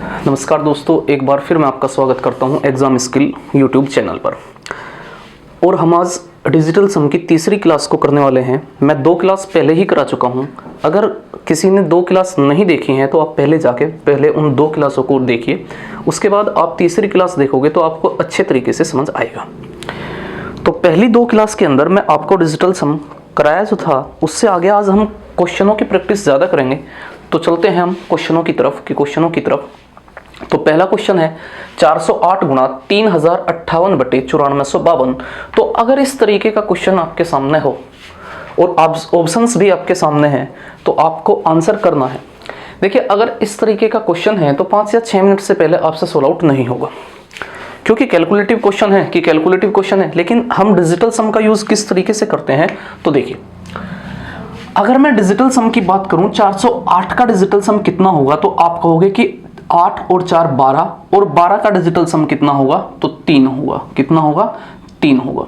नमस्कार दोस्तों, एक बार फिर मैं आपका स्वागत करता हूं एग्ज़ाम स्किल यूट्यूब चैनल पर। और हम आज डिजिटल सम की तीसरी क्लास को करने वाले हैं। मैं 2 क्लास पहले ही करा चुका हूं। अगर किसी ने 2 क्लास नहीं देखी हैं तो आप पहले उन 2 क्लासों को देखिए, उसके बाद आप तीसरी क्लास देखोगे तो आपको अच्छे तरीके से समझ आएगा। तो पहली 2 क्लास के अंदर मैं आपको डिजिटल सम कराया जो था, उससे आगे आज हम क्वेश्चनों की प्रैक्टिस ज़्यादा करेंगे। तो चलते हैं हम क्वेश्चनों की तरफ। तो पहला क्वेश्चन है 408 गुणा 3058 बटे 9452। तो अगर इस तरीके का क्वेश्चन आपके सामने हो और ऑप्शंस भी आपके सामने हैं तो आपको आंसर करना है। देखिए, अगर इस तरीके का क्वेश्चन है तो 5 या 6 मिनट से पहले आपसे सोल्व आउट नहीं होगा, क्योंकि कैलकुलेटिव क्वेश्चन है। लेकिन हम डिजिटल सम का यूज़ किस तरीके से करते हैं, तो देखिए, अगर मैं डिजिटल सम की बात करूं, 408 का डिजिटल सम कितना होगा, तो आप कहोगे कि 8 और 4 12, और 12 का डिजिटल सम कितना होगा, तो 3 होगा। कितना होगा? 3 होगा।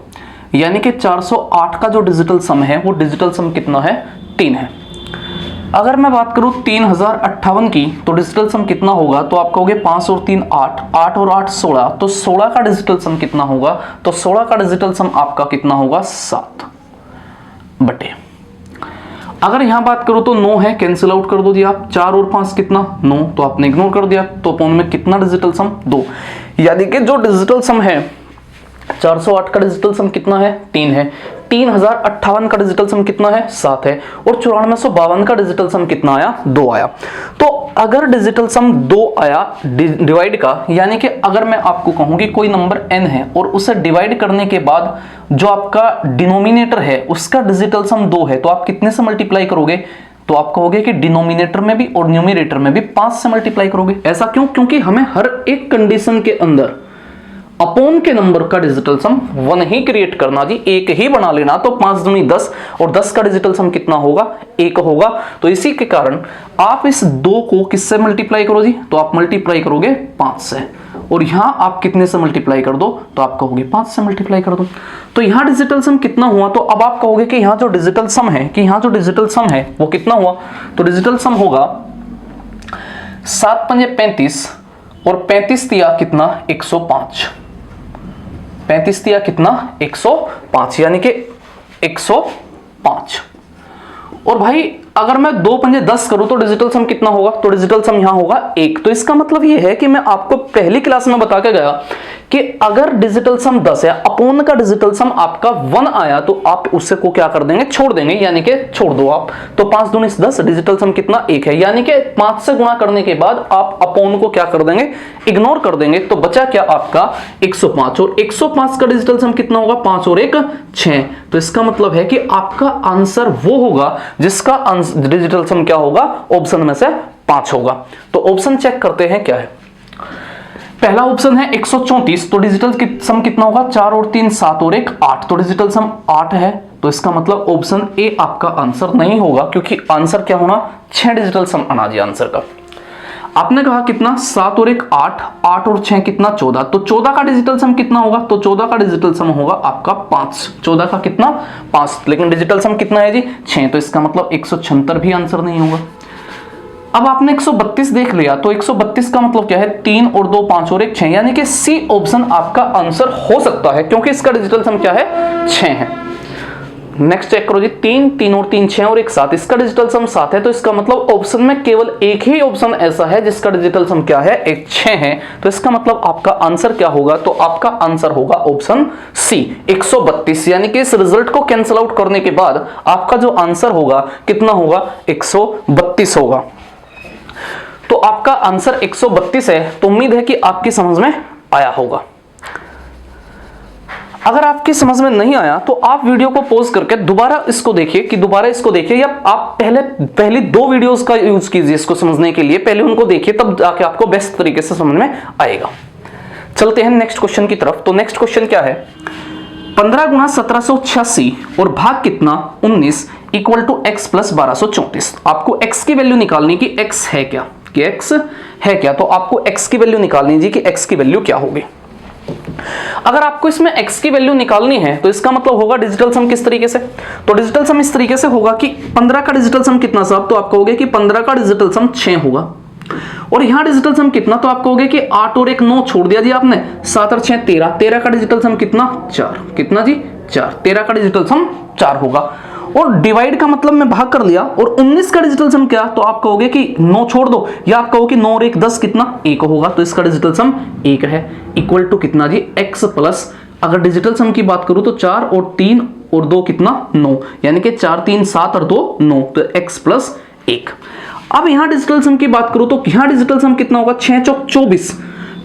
यानी कि 408 का जो डिजिटल सम है वो डिजिटल सम कितना है? 3 है। अगर मैं बात करूं 3058 की, तो डिजिटल सम कितना होगा, तो आप कहोगे 5 और 3 8, 8 और 8 16, तो 16 का डिजिटल सम कितना होगा, तो 16 का डिजिटल सम आपका कितना होगा? 7 बटे। अगर यहां बात करो तो 9 है, कैंसिल आउट कर दो जी आप। 4 और 5 कितना? 9, तो आपने इग्नोर कर दिया। तो अपॉन में कितना डिजिटल सम? 2। यानी कि जो डिजिटल सम है 408 का डिजिटल सम कितना है? 3 है। 3058 का डिजिटल सम कितना है? 7 है। और 9452 का डिजिटल सम कितना आया? 2 आया। तो अगर डिजिटल सम 2 आया डिवाइड का, यानी कि अगर मैं आपको कहूं कि कोई नंबर n है और उसे डिवाइड करने के बाद जो आपका डिनोमिनेटर है उसका डिजिटल सम 2 है, तो आप कितने से मल्टीप्लाई करोगे? तो आप कहोगे कि डिनोमिनेटर में भी और न्यूमरेटर में भी 5 से मल्टीप्लाई करोगे। ऐसा क्यों? क्योंकि हमें हर एक कंडीशन के अंदर अपॉन के नंबर का डिजिटल सम 1 ही क्रिएट करना जी, 1 ही बना लेना। तो 5 दूनी 10, और 10 का डिजिटल सम कितना होगा? 1 होगा। तो इसी के कारण आप इस 2 को किससे मल्टीप्लाई करो जी, तो आप मल्टीप्लाई करोगे 5 से। और यहां आप कितने से मल्टीप्लाई कर दो, तो आप कहोगे 5 से मल्टीप्लाई कर दो। तो यहां डिजिटल सम कितना हुआ, तो अब आप कहोगे कि यहां जो डिजिटल सम है वो कितना हुआ, तो डिजिटल सम होगा 7 पंजे 35, और 35 दिया कितना? 105। 35 दिया कितना? 105, यानी कि 105। और भाई अगर मैं 2 पंजे 10 करूं तो डिजिटल सम कितना होगा, तो डिजिटल सम यहां होगा 1। तो इसका मतलब यह है कि मैं आपको पहली क्लास में बता के गया कि अगर डिजिटल सम 10 है, अपॉन का डिजिटल सम आपका 1 आया, तो आप उससे को क्या कर देंगे? छोड़ देंगे, यानी कि छोड़ दो आप। तो 5 दूनी 10, डिजिटल सम कितना? 1 है। यानी कि 5 से गुणा करने के बाद आप अपॉन को क्या कर देंगे? इग्नोर कर देंगे। तो बचा क्या आपका? 105। और 105 का डिजिटल सम कितना होगा? 5 और 1 6। तो इसका मतलब है कि आपका आंसर वो होगा जिसका डिजिटल सम क्या होगा? ऑप्शन में से 5 होगा। तो ऑप्शन चेक करते हैं क्या है। पहला ऑप्शन है 134, तो डिजिटल सम कितना होगा? 4 और 3 7 और 1 8, तो डिजिटल सम 8 है। तो इसका मतलब ऑप्शन ए आपका आंसर नहीं होगा, क्योंकि आंसर क्या होना? 6 डिजिटल सम आना जी आंसर का। आपने कहा कितना? 7 और 1 8, 8 और 6 कितना? 14। तो 14 का डिजिटल सम कितना होगा? तो 14 का डिजिटल सम होगा आपका 5। 14 का कितना? 5। लेकिन डिजिटल सम कितना है जी? 6। तो इसका मतलब 176 भी आंसर नहीं होगा। अब आपने 132 देख लिया, तो 132 का मतलब क्या है? 3 और 2 5 और 1 6, यानी कि सी ऑप्शन आपका आंसर हो सकता है, क्योंकि इसका डिजिटल सम क्या है? 6 है। नेक्स्ट चेक करो जी, 3 और 3 6 और 1 7, इसका डिजिटल सम 7 है। तो इसका मतलब ऑप्शन में केवल एक ही ऑप्शन ऐसा है जिसका डिजिटल सम क्या है? 6 है। तो इसका मतलब आपका आंसर क्या होगा? तो आपका आंसर होगा ऑप्शन सी 132। यानी कि इस रिजल्ट को कैंसिल आउट करने के बाद आपका जो आंसर होगा कितना होगा? 132 होगा। तो आपका आंसर 132 है। तो उम्मीद है कि आपकी समझ में आया होगा। अगर आपकी समझ में नहीं आया तो आप वीडियो को पॉज करके दोबारा इसको देखिए, या आप पहली 2 वीडियोस का यूज कीजिए इसको समझने के लिए। पहले उनको देखिए, तब जाके आपको बेस्ट तरीके से समझ में आएगा। चलते हैं नेक्स्ट क्वेश्चन की तरफ। तो नेक्स्ट क्वेश्चन क्या है? 15 गुणा 1786 और भाग कितना? 19 इक्वल टू x प्लस 1234। आपको x की वैल्यू निकालनी कि x है क्या, तो आपको x की वैल्यू निकालनी जी कि x की वैल्यू क्या होगी। अगर आपको इसमें x की वैल्यू निकालनी है तो इसका मतलब होगा डिजिटल सम किस तरीके से, तो डिजिटल सम इस तरीके से होगा कि 15 का डिजिटल सम कितना साहब, तो आप कहोगे कि 15 का डिजिटल सम 6 होगा। और यहां डिजिटल सम कितना, तो आप कहोगे कि 8 और 1 9 छोड़ दिया जी आपने, 7 और 6 13, 13 का डिजिटल सम कितना 4, कितना जी 4, 13 का डिजिटल सम 4 होगा। और डिवाइड का मतलब मैं भाग कर लिया, और 19 का डिजिटल सम क्या, तो आप कहोगे कि 9 छोड़ दो, या आप कहो कि 9 और 1 10 कितना 1 होगा, तो इसका डिजिटल सम 1 है, इक्वल टू कितना जी x प्लस, अगर डिजिटल सम की बात करूं तो 4 और 3 और 2 कितना 9, यानी कि 4 3 7 और 2 9, तो x प्लस 1। अब यहां डिजिटल सम की बात करूं तो यहां डिजिटल सम कितना होगा, 6 चौक 24,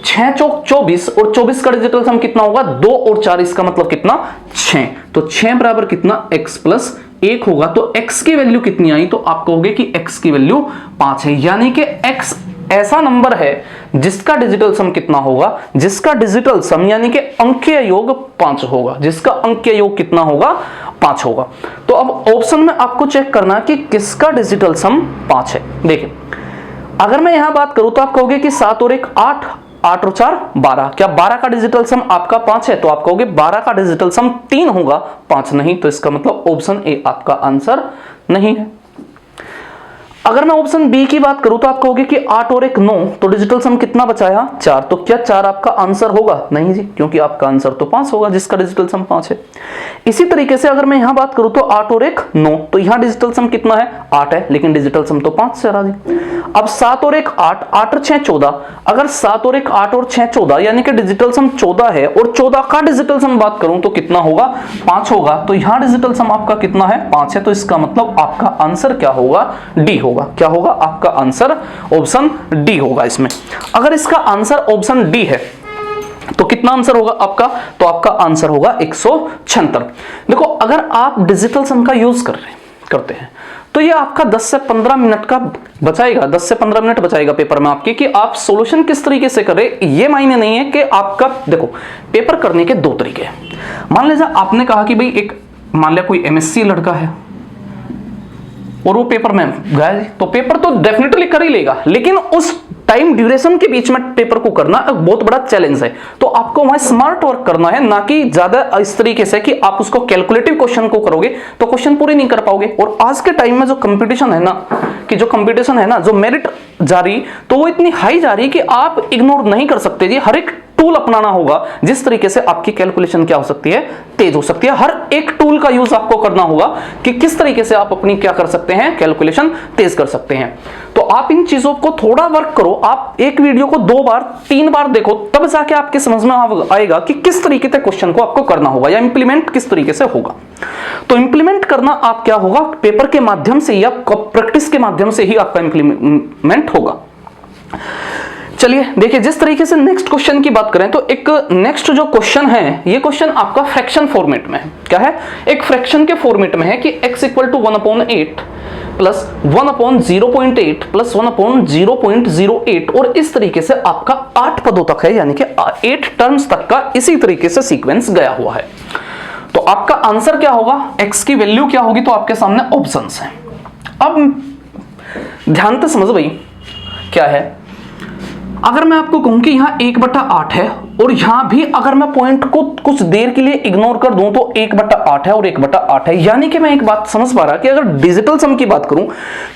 6 चौक 24 और 24 का डिजिटल सम कितना होगा 2 और 4, इसका मतलब कितना 6, तो 6 बराबर कितना x प्लस 1 होगा। तो x की वैल्यू कितनी आई, तो आप कहोगे कि x की वैल्यू 5 है, यानी कि x ऐसा नंबर है जिसका डिजिटल सम कितना होगा, जिसका डिजिटल सम यानी कि अंकीय योग 5 होगा, जिसका अंकीय योग कितना होगा 5 होगा। तो अब ऑप्शन में आपको चेक करना कि किसका डिजिटल सम 5 है। देखिए अगर मैं यहां बात करूं तो आप कहोगे कि 7 और 1 8, 8 और 4 12, क्या 12 का डिजिटल सम आपका 5 है, तो आप कहोगे 12 का डिजिटल सम 3 होगा, 5 नहीं, तो इसका मतलब ऑप्शन ए आपका आंसर नहीं है। अगर मैं ऑप्शन बी की बात करूं तो आप कहोगे कि 8 और 1 9, तो डिजिटल सम कितना बचाया 4, तो क्या 4 आपका आंसर होगा, नहीं जी, क्योंकि आपका आंसर तो 5 होगा जिसका डिजिटल सम 5 है। इसी तरीके से अगर मैं यहां बात करूं तो 8 और 1 9, तो यहां डिजिटल सम कितना है 8 है, लेकिन डिजिटल सम तो 5 से रहा जी। अब 7 और 1 8, 8 और 6 14, अगर 7 और 1 8 और 6 14 यानी कि डिजिटल सम 14 है, और 14 का डिजिटल सम बात करूं तो कितना होगा 5 होगा, तो यहां डिजिटल सम आपका कितना है 5 है, तो इसका मतलब आपका आंसर क्या होगा, डी होगा। क्या होगा आपका आंसर, ऑप्शन डी होगा इसमें। अगर इसका आंसर ऑप्शन डी है तो कितना आंसर होगा आपका, तो आपका आंसर होगा 176। देखो अगर आप डिजिटल सम का यूज करते हैं तो ये आपका 10 से 15 मिनट का बचाएगा, 10 से 15 मिनट बचाएगा पेपर में आपके, कि आप सॉल्यूशन किस तरीके से करें। ये मायने नहीं है कि आपका, देखो पेपर करने के 2 तरीके हैं। मान लीजिए आपने कहा कि भाई एक, मान लिया कोई एमएससी लड़का है और वो पेपर में गया, तो पेपर तो डेफिनेटली कर ही लेगा, लेकिन उस टाइम ड्यूरेशन के बीच में पेपर को करना एक बहुत बड़ा चैलेंज है। तो आपको वहां स्मार्ट वर्क करना है, ना कि ज्यादा इस तरीके से कि आप उसको कैलकुलेटिव क्वेश्चन को करोगे तो क्वेश्चन पूरे नहीं कर पाओगे। और आज के टाइम में जो कंपटीशन है ना, जो मेरिट जा रही, तो वो इतनी हाई जा रही कि आप इग्नोर नहीं कर सकते जी। हर एक टूल अपनाना होगा जिस तरीके से आपकी कैलकुलेशन क्या हो सकती है, तेज हो सकती है। हर एक टूल का यूज आपको करना होगा कि किस तरीके से आप अपनी क्या कर सकते हैं, कैलकुलेशन तेज कर सकते हैं। तो आप इन चीजों को थोड़ा वर्क करो, आप एक वीडियो को 2 बार 3 बार देखो, तब जाके आपके समझ में आएगा कि किस तरीके से क्वेश्चन को आपको करना होगा या इंप्लीमेंट किस तरीके से होगा। तो इंप्लीमेंट करना आप क्या होगा, पेपर के माध्यम से या प्रैक्टिस के माध्यम से ही आपका इंप्लीमेंट होगा। चलिए देखिए, जिस तरीके से नेक्स्ट क्वेश्चन की बात करें तो एक नेक्स्ट जो क्वेश्चन है, ये क्वेश्चन आपका फ्रैक्शन फॉर्मेट में है। क्या है, एक फ्रैक्शन के फॉर्मेट में है कि x equal to 1/8 plus 1/0.8 plus 1/0.08, और इस तरीके से आपका 8 पदों तक है, यानी कि 8 टर्म्स तक का इसी तरीके से सीक्वेंस गया हुआ है। तो आपका आंसर क्या होगा, x की वैल्यू क्या होगी, तो आपके सामने ऑप्शंस हैं। अब ध्यान से समझ भाई क्या है। अगर मैं आपको कहूं कि यहां 1/8 है, और यहां भी अगर मैं पॉइंट को कुछ देर के लिए इग्नोर कर दूं तो 1/8 है और 1/8 है, यानी कि मैं एक बात समझ पा रहा कि अगर डिजिटल सम की बात करूं,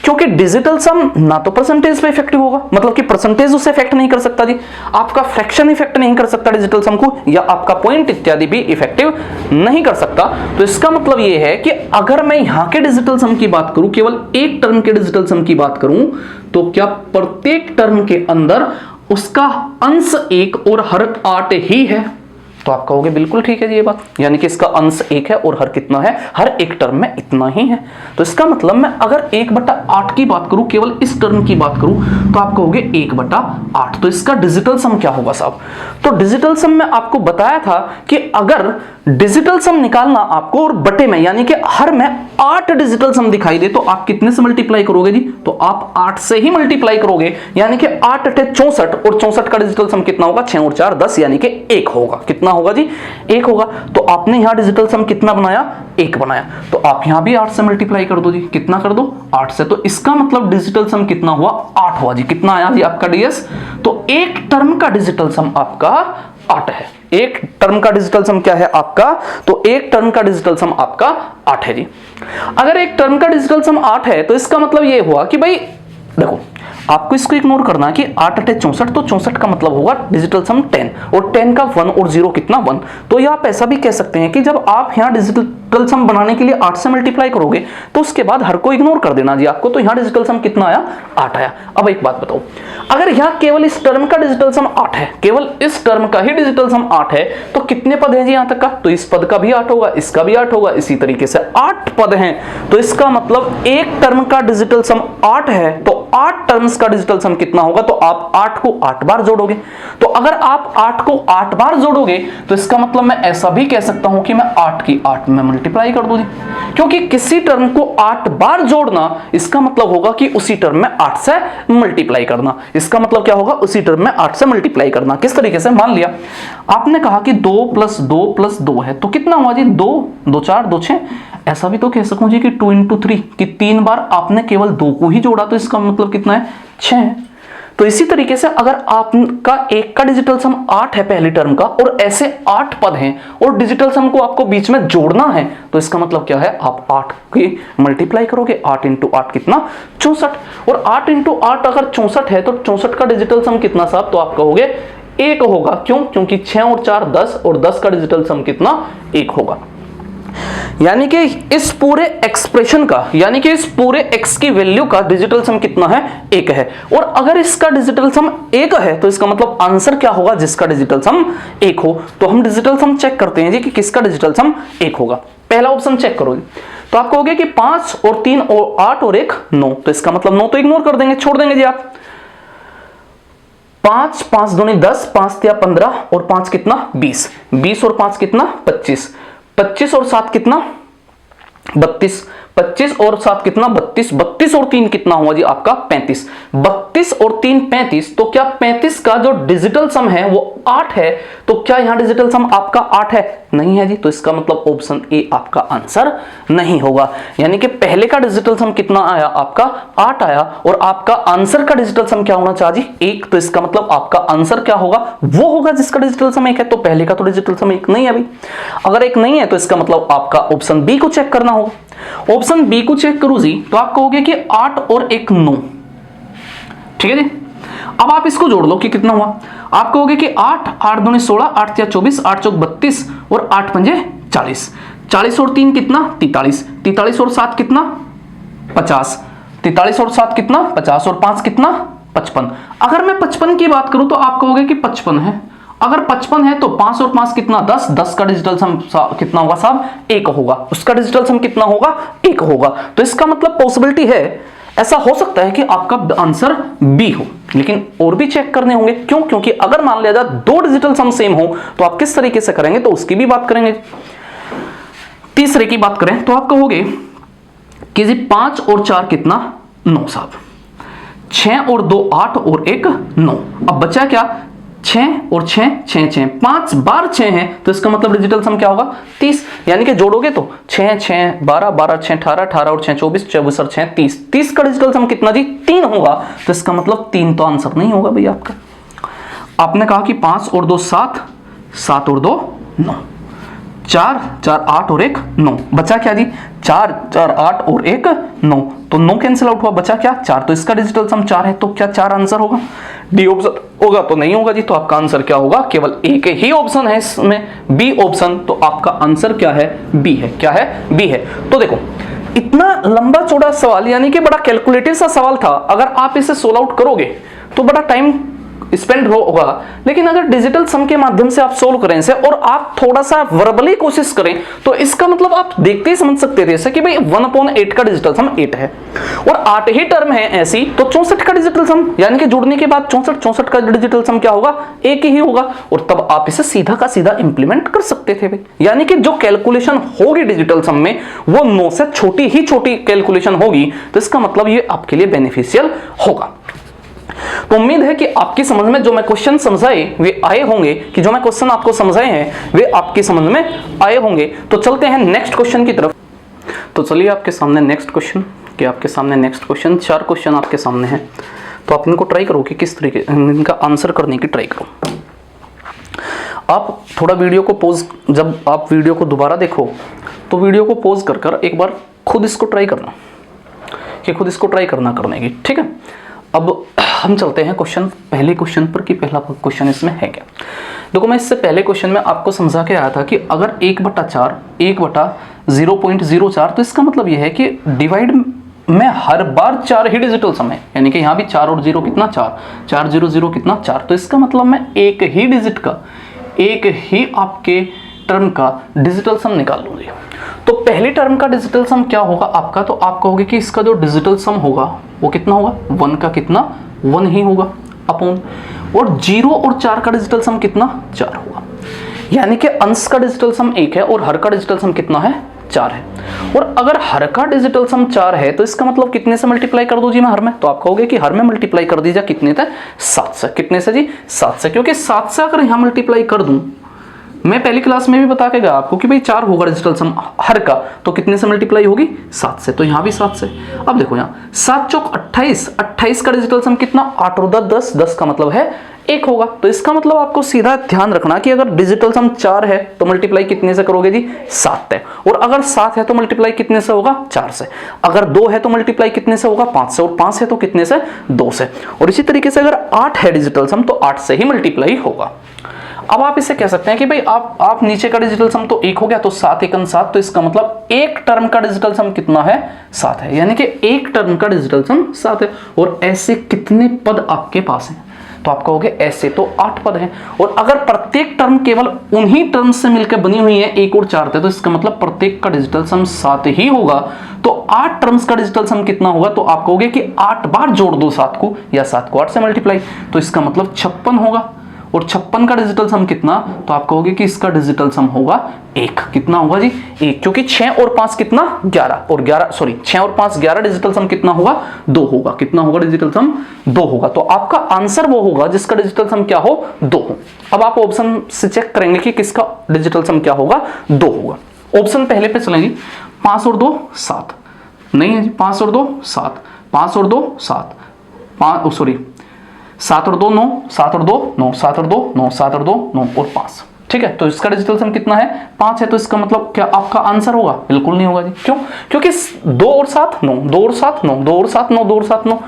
क्योंकि डिजिटल सम ना तो परसेंटेज पे इफेक्टिव होगा, मतलब कि परसेंटेज उसे इफेक्ट नहीं कर सकता जी, आपका फ्रैक्शन इफेक्ट नहीं कर सकता डिजिटल सम को, या आपका पॉइंट इत्यादि भी इफेक्टिव नहीं कर सकता। तो इसका मतलब यह है कि अगर मैं यहां के डिजिटल सम की बात करूं, केवल एक टर्म के डिजिटल सम की बात करूं, तो क्या प्रत्येक टर्म के अंदर उसका अंश 1 और हर 8 ही है, तो आप कहोगे बिल्कुल ठीक है जी ये बात, यानी कि इसका अंश 1 है और हर कितना है, हर एक टर्म में इतना ही है। तो इसका मतलब मैं अगर 1/8 की बात करूं, केवल इस टर्म की बात करूं, तो आप कहोगे 1/8, तो इसका डिजिटल सम क्या होगा साहब। तो डिजिटल सम में आपको बताया था कि अगर डिजिटल सम निकालना आपको और बटे में, यानी कि हर में 8 डिजिटल सम दिखाई दे, तो आप कितने से मल्टीप्लाई करोगे जी, तो आप 8 से ही मल्टीप्लाई करोगे, यानी कि 8 × 64, और 64 का डिजिटल सम कितना होगा, 6 और 4 10, यानी कि 1 होगा। कितना होगा जी, 1 होगा। तो आपने यहां डिजिटल सम कितना बनाया, 1 बनाया, तो आप यहां भी 8 से मल्टीप्लाई कर दो जी, कितना कर दो, 8 से। तो इसका मतलब डिजिटल सम कितना हुआ, 8 हुआ जी। कितना आया जी आपका डीएस, तो एक टर्म का डिजिटल सम आपका 8 है। एक टर्म का डिजिटल सम क्या है आपका, तो एक टर्म का डिजिटल सम आपका 8 है जी। अगर एक टर्म का डिजिटल सम 8 है, तो इसका मतलब यह हुआ कि भाई देखो, आपको इसको इग्नोर करना है कि 8 8 64, तो 64 का मतलब होगा डिजिटल सम 10, और 10 का 1 और 0 कितना 1। तो ये आप ऐसा भी कह सकते हैं कि जब आप यहाँ डिजिटल सम बनाने के लिए 8 से मल्टीप्लाई करोगे तो उसके बाद हर को इग्नोर कर देना जी आपको, तो यहाँ डिजिटल सम कितना आया 8 आया। अब एक बात बताओ, अगर यहाँ केवल इस टर्म का डिजिटल सम 8 है, केवल इस टर्म का ही डिजिटल सम 8 है, तो कितने पद हैं जी यहाँ तक का, तो इस पद का भी 8 होगा, इसका भी 8 होगा, इसी तरीके से 8 पद हैं। तो इसका मतलब एक टर्म का डिजिटल सम 8 है, तो 8 टर्म्स का डिजिटल सम कितना होगा, तो आप 8 को 8 बार जोड़ोगे। तो अगर आप 8 को 8 बार जोड़ोगे तो इसका मतलब मैं ऐसा भी कह सकता हूं कि मैं 8 की 8 में मल्टीप्लाई कर दूंगी, क्योंकि किसी टर्म को 8 बार जोड़ना इसका मतलब होगा कि उसी टर्म में 8 से मल्टीप्लाई करना। इसका मतलब क्या होगा, उसी टर्म में 8 से मल्टीप्लाई करना। किस तरीके से, मान लिया आपने कहा कि 2 + 2 + 2 है, तो कितना हुआ जी 2 2 4 2 6। ऐसा भी तो कह सकूं जी कि 2 × 3 कि 3 बार आपने केवल 2 को ही जोड़ा, तो इसका मतलब कितना है 6। तो इसी तरीके से अगर आपका एक का डिजिटल सम 8 है पहली टर्म का, और ऐसे 8 पद हैं और डिजिटल सम को आपको बीच में जोड़ना है, तो इसका मतलब क्या है, आप 8 की मल्टीप्लाई करोगे, 8 × 8 कितना 64, और 8 × 8 अगर 64 है तो 64 का डिजिटल सम कितना साहब, तो आप कहोगे 1 होगा। क्यों, क्योंकि 6 और 4 10, और 10 का डिजिटल सम कितना 1 होगा। यानी कि इस पूरे एक्सप्रेशन का, यानी कि इस पूरे x की वैल्यू का डिजिटल सम कितना है 1 है। और अगर इसका डिजिटल सम 1 है तो इसका मतलब आंसर क्या होगा, जिसका डिजिटल सम 1 हो। तो हम डिजिटल सम चेक करते हैं जी कि किसका डिजिटल सम 1 होगा। पहला ऑप्शन चेक करो, तो आप कहोगे कि 5 और 3 और 8 और 1 9, तो इसका मतलब 9 तो इग्नोर कर देंगे, छोड़ देंगे जी आप। 5 5 दूनी 10, 5 × 15 और 5 कितना 20, 20 और 5 कितना 25, 25 और 7 कितना 32, 25 और 7 कितना 32, 32 और 3 कितना हुआ जी आपका 35, 32 और 3 35। तो क्या 35 का जो डिजिटल सम है वो 8 है, तो क्या यहां डिजिटल सम आपका 8 है, नहीं है जी। तो इसका मतलब ऑप्शन ए आपका आंसर नहीं होगा। यानी कि पहले का डिजिटल सम कितना आया आपका 8 आया, और आपका आंसर का डिजिटल सम क्या होना चाहिए 1। तो इसका मतलब आपका आंसर क्या होगा, वो होगा जिसका डिजिटल सम 1 है। तो पहले का तो डिजिटल सम 1 नहीं है भाई। अगर 1 नहीं है तो इसका मतलब आपका ऑप्शन बी को चेक करना होगा। ऑप्शन बी को चेक करूं जी, तो आप कहोगे कि 8 और 1 9, ठीक है जी। अब आप इसको जोड़ लो कि कितना हुआ, आप कहोगे कि 8 8 दूनी 16, 8 × 24, 8 × 4 32 और 8 × 5 40, 40 और 3 कितना 43, 43 और 7 कितना 50, 43 और 7 कितना 50, और 5 कितना 55। अगर मैं 55 की बात करूं तो आप कहोगे कि 55 है। अगर 55 है तो 5 और 5 कितना 10, 10 का डिजिटल सम कितना होगा साहब 1 होगा, उसका डिजिटल सम कितना होगा 1 होगा। तो इसका मतलब पॉसिबिलिटी है, ऐसा हो सकता है कि आपका आंसर बी हो, लेकिन और भी चेक करने होंगे। क्यों, क्योंकि अगर मान लिया जाए 2 डिजिटल सम सेम हो तो आप किस तरीके से करेंगे, तो उसकी भी बात करेंगे। तीसरे की बात करें तो आप कहोगे कि जी 5 और 4 कितना 9 साहब, 6 और 2 8 और 1 9। अब बचा क्या 6 और 6 6 6, 5 बार 6 है, तो इसका मतलब डिजिटल सम क्या होगा 30। यानी कि जोड़ोगे तो 6 6 12 12 6 18 18 और 6 24 24 और 6 30, 30 का डिजिटल सम कितना जी 3 होगा। तो इसका मतलब 3 तो आंसर नहीं होगा भैया आपका। आपने कहा कि 5 और 2 7, 7 और 2 9, 4 4 8 और 1 9, बचा क्या जी 4 4 8 और 1 9, तो 9 कैंसिल आउट हुआ, बचा क्या 4। तो इसका डिजिटल सम 4 है, तो क्या 4 आंसर होगा। डी ऑप्शन होगा तो नहीं होगा जी। तो आपका आंसर क्या होगा, केवल एक ही ऑप्शन है इसमें बी ऑप्शन। तो आपका आंसर क्या है बी है। क्या है बी है। तो देखो इतना लंबा चौड़ा सवाल, यानी कि बड़ा कैलकुलेटिव सा सवाल था। अगर आप इसे सोल्व आउट करोगे तो बड़ा टाइम स्पेंड होगा, लेकिन अगर डिजिटल सम के माध्यम से आप सोल्व करें इसे और आप थोड़ा सा वर्बली कोशिश करें तो इसका मतलब आप देखते ही समझ सकते थे जैसे कि भाई 1/8 का डिजिटल सम 8 है और 8 ही टर्म है ऐसी, तो 64 का डिजिटल सम यानी कि जुड़ने के बाद 64 का डिजिटल सम क्या होगा 1 ही होगा, और तब आप इसे सीधा का सीधा इंप्लीमेंट कर सकते थे भाई। यानी कि जो कैलकुलेशन होगी डिजिटल सम में वो 9 से छोटी ही छोटी कैलकुलेशन होगी, तो इसका मतलब ये आपके लिए बेनिफिशियल होगा। तो उम्मीद है कि आपकी समझ में जो मैं क्वेश्चन समझाए वे आए होंगे, कि जो मैं क्वेश्चन आपको समझाए हैं वे आपकी समझ में आए होंगे। तो चलते हैं नेक्स्ट क्वेश्चन की तरफ। तो चलिए आपके सामने नेक्स्ट क्वेश्चन, कि आपके सामने नेक्स्ट क्वेश्चन 4 क्वेश्चन आपके सामने हैं, तो आप इनको ट्राई करो कि किस तरीके इनका आंसर करने की ट्राई करो। आप थोड़ा वीडियो को पॉज, जब आप वीडियो को दोबारा देखो तो वीडियो को पॉज कर एक बार खुद इसको ट्राई करना, कि खुद इसको ट्राई करना करने की, ठीक है। अब हम चलते हैं पहले क्वेश्चन पर कि पहला क्वेश्चन इसमें है क्या। देखो मैं इससे पहले क्वेश्चन में आपको समझा के आया था कि अगर 1/4 1/0.04, तो इसका मतलब यह है कि डिवाइड में हर बार 4 ही डिजिटल सम है, यानी कि यहाँ भी 4 और 0 कितना 4, 4 0 0 कितना 4, तो इसका मतलब मैं एक ही डिजिट का, एक ही आपके टर्म का डिजिटल सम निकाल लूंगी। तो पहले टर्म का डिजिटल सम क्या होगा आपका, तो आप कहोगे कि इसका जो डिजिटल सम होगा वो कितना होगा, 1 का कितना 1 ही होगा अपॉन, और 0 और 4 का डिजिटल सम कितना 4 होगा, यानी कि अंश का डिजिटल सम 1 है और हर का डिजिटल सम कितना है 4 है। और अगर हर का डिजिटल सम 4 है तो इसका मतलब कितने से मल्टीप्लाई कर दो जी मैं हर में, तो आप कहोगे कि हर में मल्टीप्लाई कर दीजिए कितने से, 7 से। कितने से जी 7 से, क्योंकि 7 से अगर यहां मल्टीप्लाई कर दूं, मैं पहली क्लास में भी बता के गया आपको कि भाई 4 होगा डिजिटल सम हर का, तो कितने से मल्टीप्लाई होगी 7 से, तो यहां भी 7 से। अब देखो यहां 7 चौक 28, 28 का डिजिटल सम कितना 8 और 10, 10 का मतलब है 1 होगा। तो इसका मतलब आपको सीधा ध्यान रखना कि अगर डिजिटल सम 4 है तो मल्टीप्लाई कितने से करोगे जी 7 है, और अगर 7 है तो मल्टीप्लाई कितने से होगा 4 से, अगर 2 है तो मल्टीप्लाई कितने से होगा 5 से, और 5 है तो कितने से 2 से, और इसी तरीके से अगर 8 है डिजिटल सम तो 8 से ही मल्टीप्लाई होगा। अब आप इसे कह सकते हैं कि भाई आप नीचे का डिजिटल सम तो 1 हो गया, तो 7 एकम 7, तो इसका मतलब एक टर्म का डिजिटल सम कितना है 7 है, यानी कि एक टर्म का डिजिटल सम 7 है। और ऐसे कितने पद आपके पास हैं, तो आप कहोगे ऐसे तो 8 पद हैं, और अगर प्रत्येक टर्म केवल उन्हीं टर्म से मिलकर बनी हुई है 1 और 4 थे, तो इसका मतलब प्रत्येक का डिजिटल सम 7 ही होगा। तो 8 टर्म्स का डिजिटल सम कितना होगा, तो आप कहोगे कि 8 बार जोड़ दो 7 को, या 7 को 8 से मल्टीप्लाई, तो इसका मतलब 56 होगा। और 56 का डिजिटल सम कितना, तो आप कहोगे कि इसका डिजिटल सम होगा 1। कितना होगा जी 1, क्योंकि 6 और 5 कितना 11, और 11 सॉरी 6 और 5 11, डिजिटल सम कितना होगा 2 होगा। कितना होगा डिजिटल सम 2 होगा। तो आपका आंसर वो होगा जिसका डिजिटल सम क्या हो 2 हो। अब आप ऑप्शन से चेक करेंगे कि किसका डिजिटल सम क्या होगा 2 होगा। ऑप्शन पहले पे चलेंगे, 5 और 2 7 नहीं है जी, 5 और 2 7, 5 और 2 7, 5 सॉरी 7 और 2 9, 7 और 2 9, 7 और 2 9, 7 और 2 9 और 5, ठीक है। तो इसका डिजिटल सम कितना है 5 है, तो इसका मतलब क्या आपका आंसर होगा, बिल्कुल नहीं होगा जी। क्यों, क्योंकि 2 और 7 9, 2 और 7 9, 2 और 7 9, 2 और 7 9,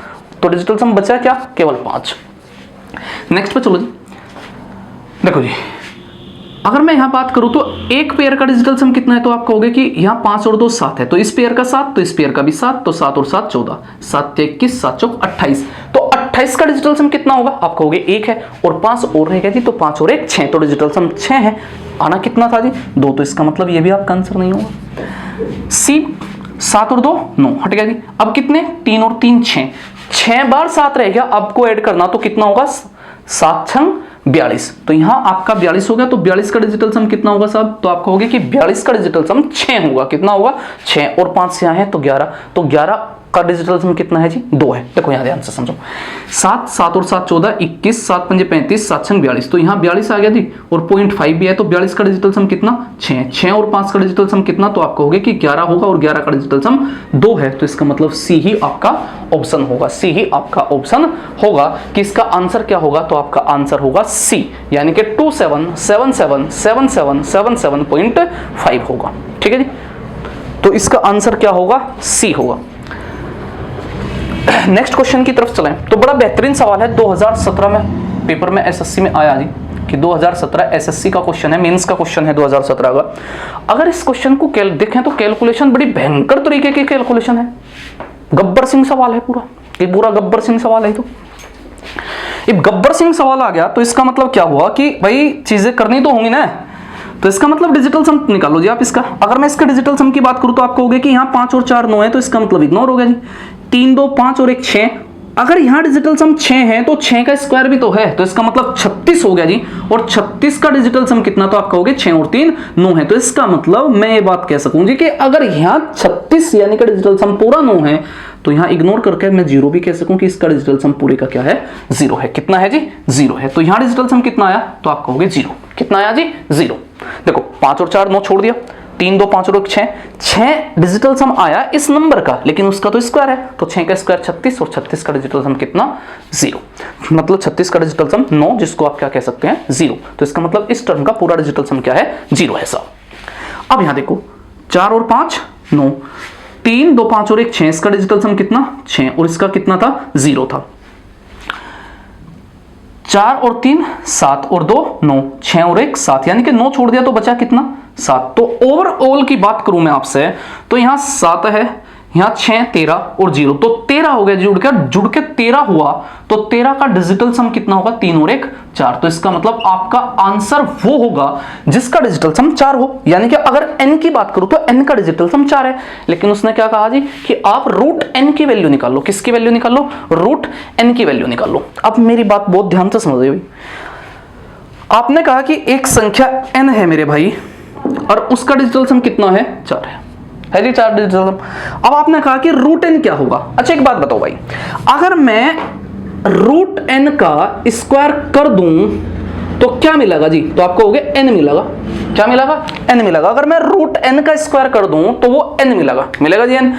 तो डिजिटल सम बचा क्या केवल 5। नेक्स्ट पे चलो जी, देखो जी अगर मैं यहां बात करूं तो एक पेयर का डिजिटल सम कितना है, तो आप कहोगे कि यहां 5 और 2 7 है, तो इस पेयर का 7, तो इस पेयर का भी 7, तो 7 और 7 14, 7 21, 7 चौक 28, तो 28 का डिजिटल सम कितना होगा, आप कहोगे 1 है, और 5 और रहेगा जी, तो 5 और 1 6, तो डिजिटल सम 6 है। आना कितना था जी 2, तो इसका मतलब ये भी आपका आंसर नहीं होगा। सी 7 और 2 9 हट गया जी। अब कितने 3 और 3 6, 6 बार 7 रह गया, अब को ऐड करना तो कितना होगा 7 छंग 42, तो यहां आपका 42 हो गया, तो 42 का डिजिटल सम कितना होगा साहब, तो आप कहोगे कि 42 का डिजिटल सम 6 होगा। कितना होगा 6, और 5 यहां है तो 11, तो 11 का डिजिटल सम कितना है जी 2 है। देखो यहां ध्यान से समझो, 7 7 और 7 14 21, 7 5 35, 7 6 42, तो यहां 42 आ गया जी, और 0.5 भी है, तो 42 का डिजिटल सम कितना 6, 6 और 5 का डिजिटल सम कितना, तो आप कहोगे कि 11 होगा, और 11 का डिजिटल सम 2 है, तो इसका मतलब सी ही आपका ऑप्शन होगा, सी ही आपका ऑप्शन होगा। कि इसका आंसर क्या होगा, तो आपका आंसर होगा सी, यानी कि 27777777.5 होगा, ठीक है जी। तो इसका आंसर क्या होगा सी होगा। नेक्स्ट क्वेश्चन की तरफ चलें, तो बड़ा बेहतरीन सवाल है, 2017 में पेपर में एसएससी में आया जी, कि 2017 एसएससी का क्वेश्चन है, मेंस का क्वेश्चन है 2017 का। अगर इस क्वेश्चन को देखें तो कैलकुलेशन बड़ी भयंकर तरीके की कैलकुलेशन है, गब्बर सिंह सवाल है पूरा, ये पूरा गब्बर सिंह सवाल है। तो अब गब्बर सिंह सवाल आ गया, तो इसका मतलब क्या हुआ कि भाई चीजें करनी तो होंगी ना, तो इसका मतलब डिजिटल सम निकालो जी आप इसका। अगर मैं इसका डिजिटल सम की बात करूं तो आप कहोगे कि यहाँ 5 और 4 9 है, तो इसका मतलब इग्नोर हो गया जी, 3 2 5 और 1 6। अगर यहाँ डिजिटल सम 6 है तो 6 का स्क्वायर भी तो है, तो इसका मतलब 36 हो गया जी, और 36 का डिजिटल सम कितना, तो आप कहोगे 6 और 3 9 है। तो इसका मतलब मैं ये बात कह सकूं जी कि अगर यहाँ 36 यानी कि डिजिटल सम पूरा 9 है, तो यहाँ इग्नोर करके मैं 0 भी कह सकूं कि इसका डिजिटल सम पूरे का क्या है 0 है। कितना है जी 0 है। तो यहाँ डिजिटल सम कितना आया, तो आप कहोगे 0। कितना आया जी 0। देखो 5 और 4 9 छोड़ दिया, 3 2 5 और 6, 6 डिजिटल सम आया इस नंबर का, लेकिन उसका तो स्क्वायर है, तो 6 का स्क्वायर 36, और 36 का डिजिटल सम कितना 0, मतलब 36 का डिजिटल सम 9, जिसको आप क्या कह सकते हैं 0। तो इसका मतलब इस टर्म का पूरा डिजिटल सम क्या है 0 है साहब। अब यहां देखो 4 और 5 9, 3 2 5 और 1 6, इसका डिजिटल सम कितना 6, और इसका कितना था 0 था। 4 और 3 7 और 2 9, 6 और 1 7, यानी कि 9 छोड़ दिया तो बचा कितना 7। तो ओवरऑल की बात करूं मैं आपसे तो यहां 7 है, यहां 6 13 और 0, तो 13 हो गया जुड़ के 13 हुआ। तो 13 का डिजिटल सम कितना होगा 3 और 1 4। तो इसका मतलब आपका आंसर वो होगा जिसका डिजिटल सम 4 हो। यानी कि अगर n की बात करूं तो n का डिजिटल सम 4 है, लेकिन उसने क्या कहा जी कि आप रूट n की वैल्यू निकाल लो। किसकी वैल्यू निकाल लो? रूट n की वैल्यू निकाल लो। अब मेरी बात बहुत ध्यान से समझिए भाई, आपने कहा कि एक संख्या n है मेरे भाई और उसका डिजिटल सम कितना है 4 है जी, 4 डिजिटल सम। अब आपने कहा कि रूट n क्या होगा। अच्छा एक बात बताओ भाई, अगर मैं रूट n का स्क्वायर कर दूं तो क्या मिलेगा जी? तो आपको हो गया n मिलेगा। क्या मिलेगा? n मिलेगा। अगर मैं रूट n का स्क्वायर कर दूं तो वो n मिलेगा जी n।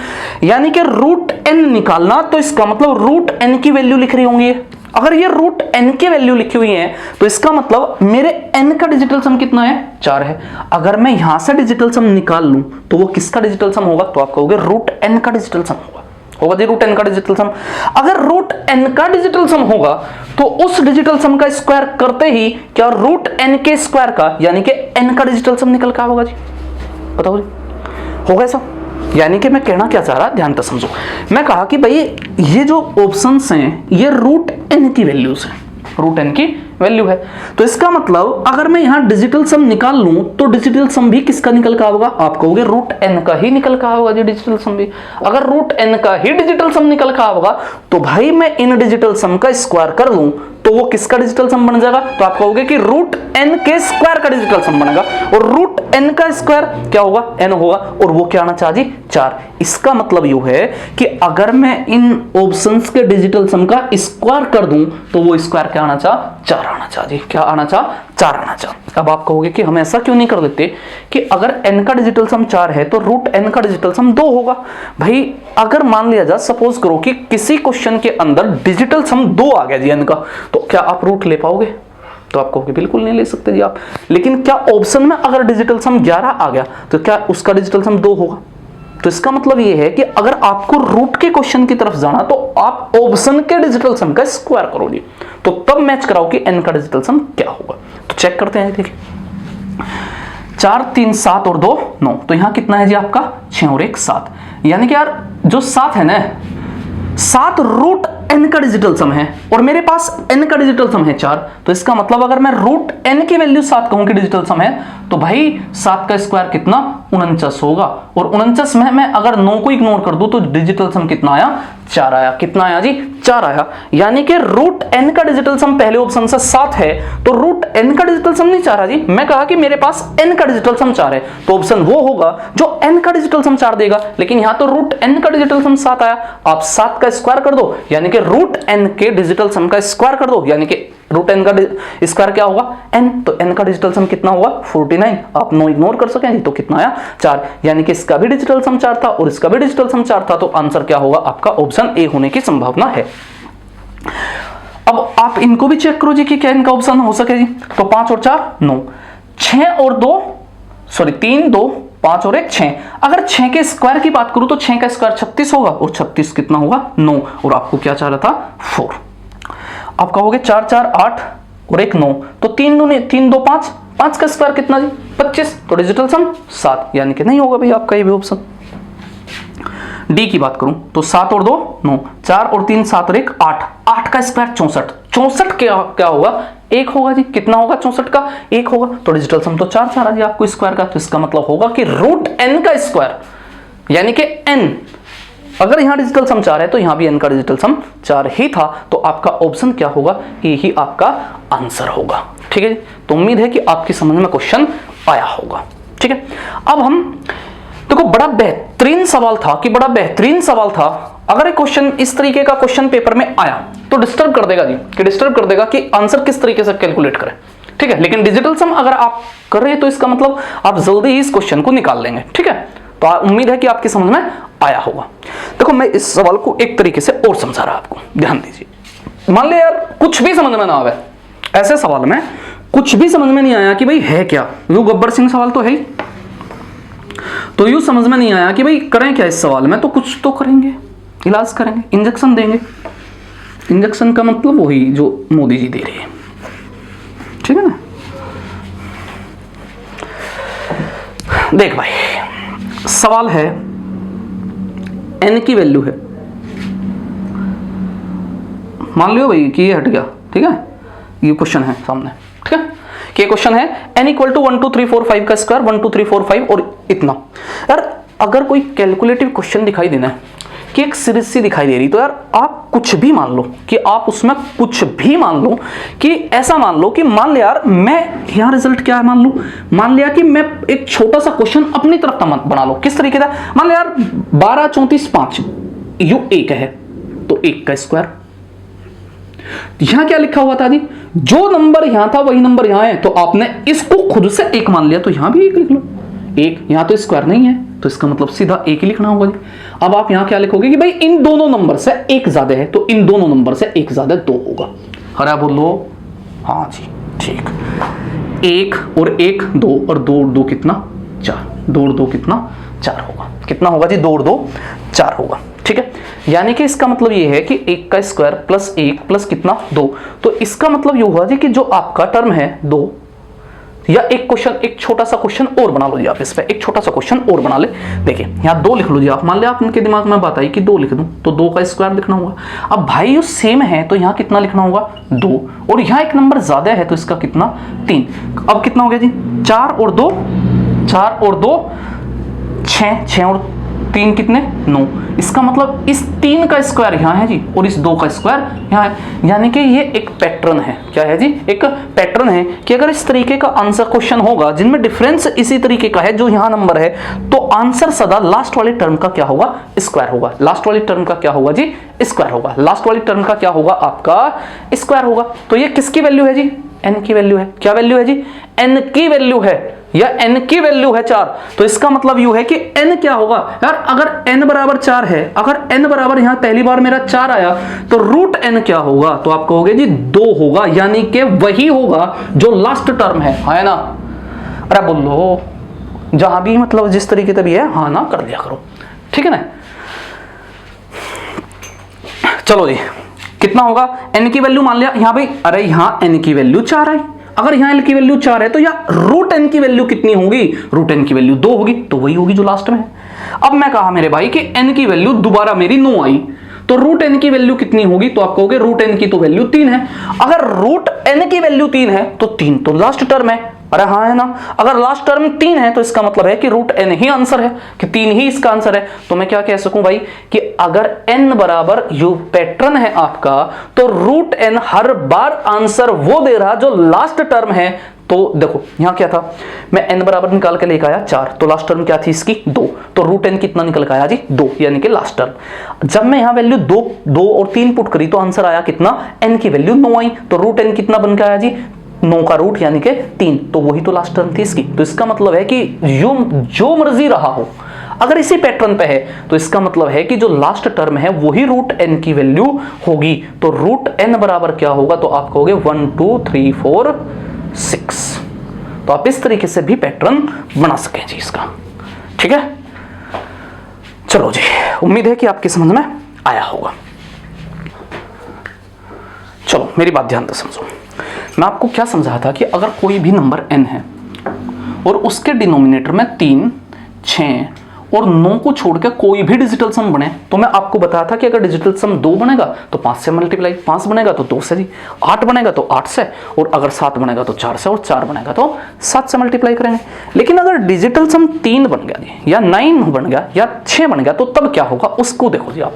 यानी कि रूट n निकालना, तो इसका मतलब रूट n की वैल्यू लिख रही होंगी। अगर ये रूट n की वैल्यू लिखी हुई है तो इसका मतलब मेरे n का डिजिटल सम कितना है 4 है। अगर मैं यहां से डिजिटल सम निकाल लूं तो वो किसका डिजिटल सम होगा? तो आप कहोगे रूट n का डिजिटल सम होगा जी, रूट n का डिजिटल सम। अगर रूट n का डिजिटल सम होगा तो उस डिजिटल सम का स्क्वायर करते ही क्या रूट n के स्क्वायर का यानी कि n का डिजिटल सम निकल का होगा जी? बताओ जी, होगा ऐसा? यानी कि मैं कहना क्या चाह रहा, ध्यान से समझो। मैं कहा कि भाई ये जो ऑप्शंस हैं ये रूट n की वैल्यूज हैं, रूट n की वैल्यू है। तो इसका मतलब अगर मैं यहां डिजिटल सम निकाल लूं तो डिजिटल सम भी किसका निकल का होगा? आप कहोगे रूट n का ही निकल का होगा जी डिजिटल सम भी। अगर रूट n का ही डिजिटल सम निकल का होगा तो भाई मैं इन डिजिटल सम का स्क्वायर कर लूं तो वो किसका डिजिटल सम बन जाएगा? तो आप कहोगे कि रूट n के स्क्वायर का डिजिटल सम बनेगा। और रूट n का स्क्वायर क्या होगा? n होगा, और वो क्या आना चाहिए 4। इसका मतलब यू है कि अगर मैं इन ऑप्शंस के डिजिटल सम का स्क्वायर कर दूं तो वो स्क्वायर क्या आना चाहिए 4 आना चाहिए। क्या आना चाहिए? 4 आना चाहिए। अब आप कहोगे कि हम ऐसा क्यों नहीं कर देते कि अगर n का डिजिटल सम 4 है तो रूट n का डिजिटल सम 2 होगा। भाई अगर मान लिया जाए, सपोज करो कि किसी क्वेश्चन के अंदर डिजिटल सम 2 आ गया जी n का, तो क्या आप रूट ले पाओगे? तो आप कहोगे बिल्कुल नहीं ले सकते जी आप। लेकिन क्या ऑप्शन में अगर डिजिटल सम 11 आ गया तो क्या उसका डिजिटल सम 2 होगा? तो इसका मतलब ये है कि अगर आपको रूट के क्वेश्चन की तरफ जाना तो आप ऑप्शन के डिजिटल सम का स्क्वायर करोगे, तो तब मैच कराओ कि n का डिजिटल सम क्या होगा। तो चेक करते हैं, देखिए 4 3 7 और 2 9, तो यहां कितना है जी आपका 6 और 1 7। यानी कि यार जो 7 है ना, 7 रूट n का डिजिटल सम है और मेरे पास n का डिजिटल सम है 4। तो इसका मतलब अगर मैं रूट n की वैल्यू 7 कहूं कि डिजिटल सम है तो भाई 7 का स्क्वायर कितना 49 होगा। और 49 में मैं अगर 9 को इग्नोर कर दूं तो डिजिटल सम कितना आया 4 आया। कितना आया जी 4 आया। यानी कि रूट n का डिजिटल सम पहले ऑप्शन से 7 है तो रूट n का डिजिटल सम नहीं 4 जी। मैं कहा कि मेरे पास n का डिजिटल सम 4 है तो ऑप्शन वो होगा जो n का डिजिटल सम 4 देगा। लेकिन यहां तो रूट n का डिजिटल सम 7 आया, आप 7 का स्क्वायर कर दो यानी कि रूट n के डिजिटल सम का स्क्वायर कर दो, यानी कि रूट n का स्क्वायर क्या होगा n। तो n का डिजिटल सम कितना होगा 49। आप 9 इग्नोर कर सकें तो कितना आया 4। यानी कि इसका भी डिजिटल सम 4 था और इसका भी डिजिटल सम 4 था, तो आंसर क्या होगा आपका ऑप्शन ए होने की संभावना है। अब आप इनको भी चेक करो जी कि क्या इनका ऑप्शन हो सके जी। तो 5 और 4 9, 6 और 2 सॉरी 3 2 5 और 1 6। अगर 6 के स्क्वायर की बात करूं तो 6 का स्क्वायर 36 होगा और 36 कितना होगा 9, और आपको क्या चाह रहा था 4। आप कहोगे 4 4 8 और 1 9, तो 3 2 5, 5 का स्क्वायर कितना जी 25, तो डिजिटल सम 7। यानी कि नहीं होगा भाई आपका ये भी ऑप्शन। डी की बात करूं तो 7 और 2 9, 4 और 3 7 और 1 8, 8 का स्क्वायर 64, 64 क्या होगा 1 होगा जी। कितना होगा 64 का 1 होगा, तो डिजिटल सम तो 4 4 आ जी आपको स्क्वायर का। तो इसका मतलब होगा कि रूट n का स्क्वायर यानी कि n, अगर यहां डिजिटल सम 4 है तो यहां भी n का डिजिटल सम 4 ही था, तो आपका ऑप्शन क्या होगा ए ही आपका आंसर होगा। ठीक है जी, तो उम्मीद है कि आपकी समझ में क्वेश्चन आया होगा। ठीक है, अब हम देखो बड़ा बेहतरीन सवाल था कि बड़ा बेहतरीन सवाल था। अगर एक क्वेश्चन इस तरीके का क्वेश्चन पेपर में आया तो डिस्टर्ब कर देगा जी, कि डिस्टर्ब कर देगा कि आंसर किस तरीके से कैलकुलेट करें। ठीक है, लेकिन डिजिटल सम अगर आप कर रहे हैं तो इसका मतलब आप जल्दी ही इस क्वेश्चन को निकाल लेंगे। ठीक है, तो उम्मीद है कि आपकी समझ में आया होगा। देखो मैं इस सवाल को एक तरीके से और समझा रहा आपको, ध्यान दीजिए। मान ले यार कुछ भी समझ में ना आवे, ऐसे सवाल में कुछ भी समझ में नहीं आया कि भाई है क्या, यूं गब्बर सिंह सवाल तो है ही, तो यूं समझ में नहीं आया कि भाई करें क्या इस सवाल में, तो कुछ तो करेंगे, इलाज करेंगे, इंजेक्शन देंगे। इंजेक्शन का मतलब वही जो मोदी जी दे रहे हैं। ठीक है ना। देख भाई, सवाल है n की वैल्यू है, मान लियो भाई कि ये हट गया, ठीक है, ये क्वेश्चन है सामने, ठीक है, कि क्वेश्चन है n इक्वल टू 1 2 3 4 5 का स्क्वायर 1 2 3 4 5 और इतना। यार अगर कोई कैलकुलेटिव क्वेश्चन दिखाई देना है कि एक सीरीज सी दिखाई दे रही, तो यार आप कुछ भी मान लो, कि आप उसमें कुछ भी मान लो, कि ऐसा मान लो कि मान लिया यार मैं यहाँ रिजल्ट क्या है मान लूं, मान लिया कि मैं एक छोटा सा क्वेश्चन अपनी तरफ का बना लो। किस तरीके का, मान लिया यार 12 34 5 यू 1 है तो 1 का स्क्वायर। यहां क्या लिखा हुआ था जी, जो नंबर यहां था वही नंबर यहां है, तो आपने इसको खुद से 1 मान लिया, तो यहां भी 1 लिख लो। 1 यहां तो स्क्वायर नहीं है, तो इसका मतलब सीधा 1 ही लिखना होगा जी। अब आप यहां क्या लिखोगे कि भाई इन दोनों नंबर से 1 ज्यादा है, तो इन दोनों नंबर से 1 ज्यादा 2 होगा। हरा बोलो, हाँ जी ठीक। 1 और 1 2 और 2 और 2 कितना 4, 2 और 2 कितना 4 होगा। कितना होगा जी, 2 और 2 4 होगा, ठीक है। यानी कि इसका मतलब ये है कि 1 का स्क्वायर प्लस 1 प्लस कितना 2, तो इसका मतलब ये हुआ जी कि जो आपका टर्म है 2, या एक क्वेश्चन, एक छोटा सा क्वेश्चन और बना लो जी आप, इस पे एक छोटा सा क्वेश्चन और बना ले। देखिए यहाँ 2 लिख लो जी आप, मान लिया आपके दिमाग में बात आई कि 2 लिख दूं, तो 2 का स्क्वायर लिखना होगा। अब भाई ये सेम है तो यहाँ कितना लिखना होगा 2, और यहाँ एक नंबर ज्यादा है तो इसका कितना 3। अब कितना हो गया जी, 4 और 2 4 और 2 6, 6 और 3 कितने 9। इसका मतलब इस 3 का स्क्वायर यहाँ है जी, और इस 2 का स्क्वायर यहाँ है। यानी कि ये एक पैटर्न है, क्या है जी, एक पैटर्न है कि अगर इस तरीके का आंसर क्वेश्चन होगा जिनमें डिफरेंस इसी तरीके का है जो यहाँ नंबर है, तो आंसर सदा लास्ट वाले टर्म का क्या होगा, स्क्वायर होगा। लास्ट वाले टर्म का क्या होगा जी, स्क्वायर होगा। लास्ट वाले टर्म का क्या होगा, आपका स्क्वायर होगा। तो ये किसकी वैल्यू है जी, n की वैल्यू है। क्या वैल्यू है जी, n की वैल्यू है, या n की वैल्यू है 4। तो इसका मतलब यू है कि n क्या होगा यार, अगर n बराबर 4 है, अगर n बराबर यहां पहली बार मेरा 4 आया, तो रूट n क्या होगा, तो आप कहोगे जी 2 होगा, यानी कि वही होगा जो लास्ट टर्म है ना। अरे बोलो, जहां भी मतलब जिस तरीके से भी है हाँ ना कर दिया करो, ठीक है ना। चलो जी, कितना होगा, n की वैल्यू मान लिया यहां भाई, अरे यहां n की वैल्यू 4 है, अगर यहां n की वैल्यू 4 है तो या रूट n की वैल्यू कितनी होगी, रूट n की वैल्यू 2 होगी, तो वही होगी जो लास्ट में है। अब मैं कहा मेरे भाई कि n की वैल्यू दोबारा मेरी 9 आई, तो रूट n की वैल्यू कितनी होगी, तो आप कहोगे रूट n की तो वैल्यू 3 है। अगर रूट n की वैल्यू 3 है तो 3 तो लास्ट टर्म है, अरे हाँ है ना। अगर लास्ट टर्म 3 है तो इसका मतलब है कि रूट n ही आंसर है, कि 3 ही इसका आंसर है। तो मैं क्या कह सकूं भाई कि अगर n बराबर यू पैटर्न है आपका, तो रूट n हर बार आंसर वो दे रहा जो लास्ट टर्म है। तो देखो यहां क्या था, मैं n बराबर निकाल के लेकर आया 4, तो लास्ट टर्म क्या थी इसकी 2, तो रूट n कितना निकल के आया जी 2, यानी कि लास्ट टर्म। जब मैं यहां वैल्यू 2 और 3 पुट करी तो आंसर आया कितना, n की वैल्यू 9 आई, तो रूट n कितना बन के आया जी 9 का रूट यानी कि 3, तो वही तो लास्ट टर्म थी इसकी। तो इसका मतलब है कि जो मर्जी रहा हो, अगर इसी पैटर्न पे है तो इसका मतलब है कि जो लास्ट टर्म है वही रूट n की वैल्यू होगी। तो रूट n बराबर क्या होगा, तो आप कहोगे 1 2 3 4 6। तो आप इस तरीके से भी पैटर्न बना सकें जी इसका, ठीक है। चलो जी, उम्मीद है कि आपकी समझ में आया होगा। चलो मेरी बात ध्यान से समझो, मैं आपको क्या समझाया था कि अगर कोई भी नंबर n है और उसके डिनोमिनेटर में 3 6 और 9 को छोड़कर कोई भी डिजिटल सम बने, तो मैं आपको बताया था कि अगर डिजिटल सम 2 बनेगा तो 5 से मल्टीप्लाई, 5 बनेगा तो 2 से जी, 8 बनेगा तो 8 से, और अगर 7 बनेगा तो 4 से, और 4 बनेगा तो 7 से मल्टीप्लाई करेंगे। लेकिन अगर डिजिटल सम 3 बन गया जी, या 9 बन गया, या 6 बन गया, तो तब क्या होगा उसको देखो जी आप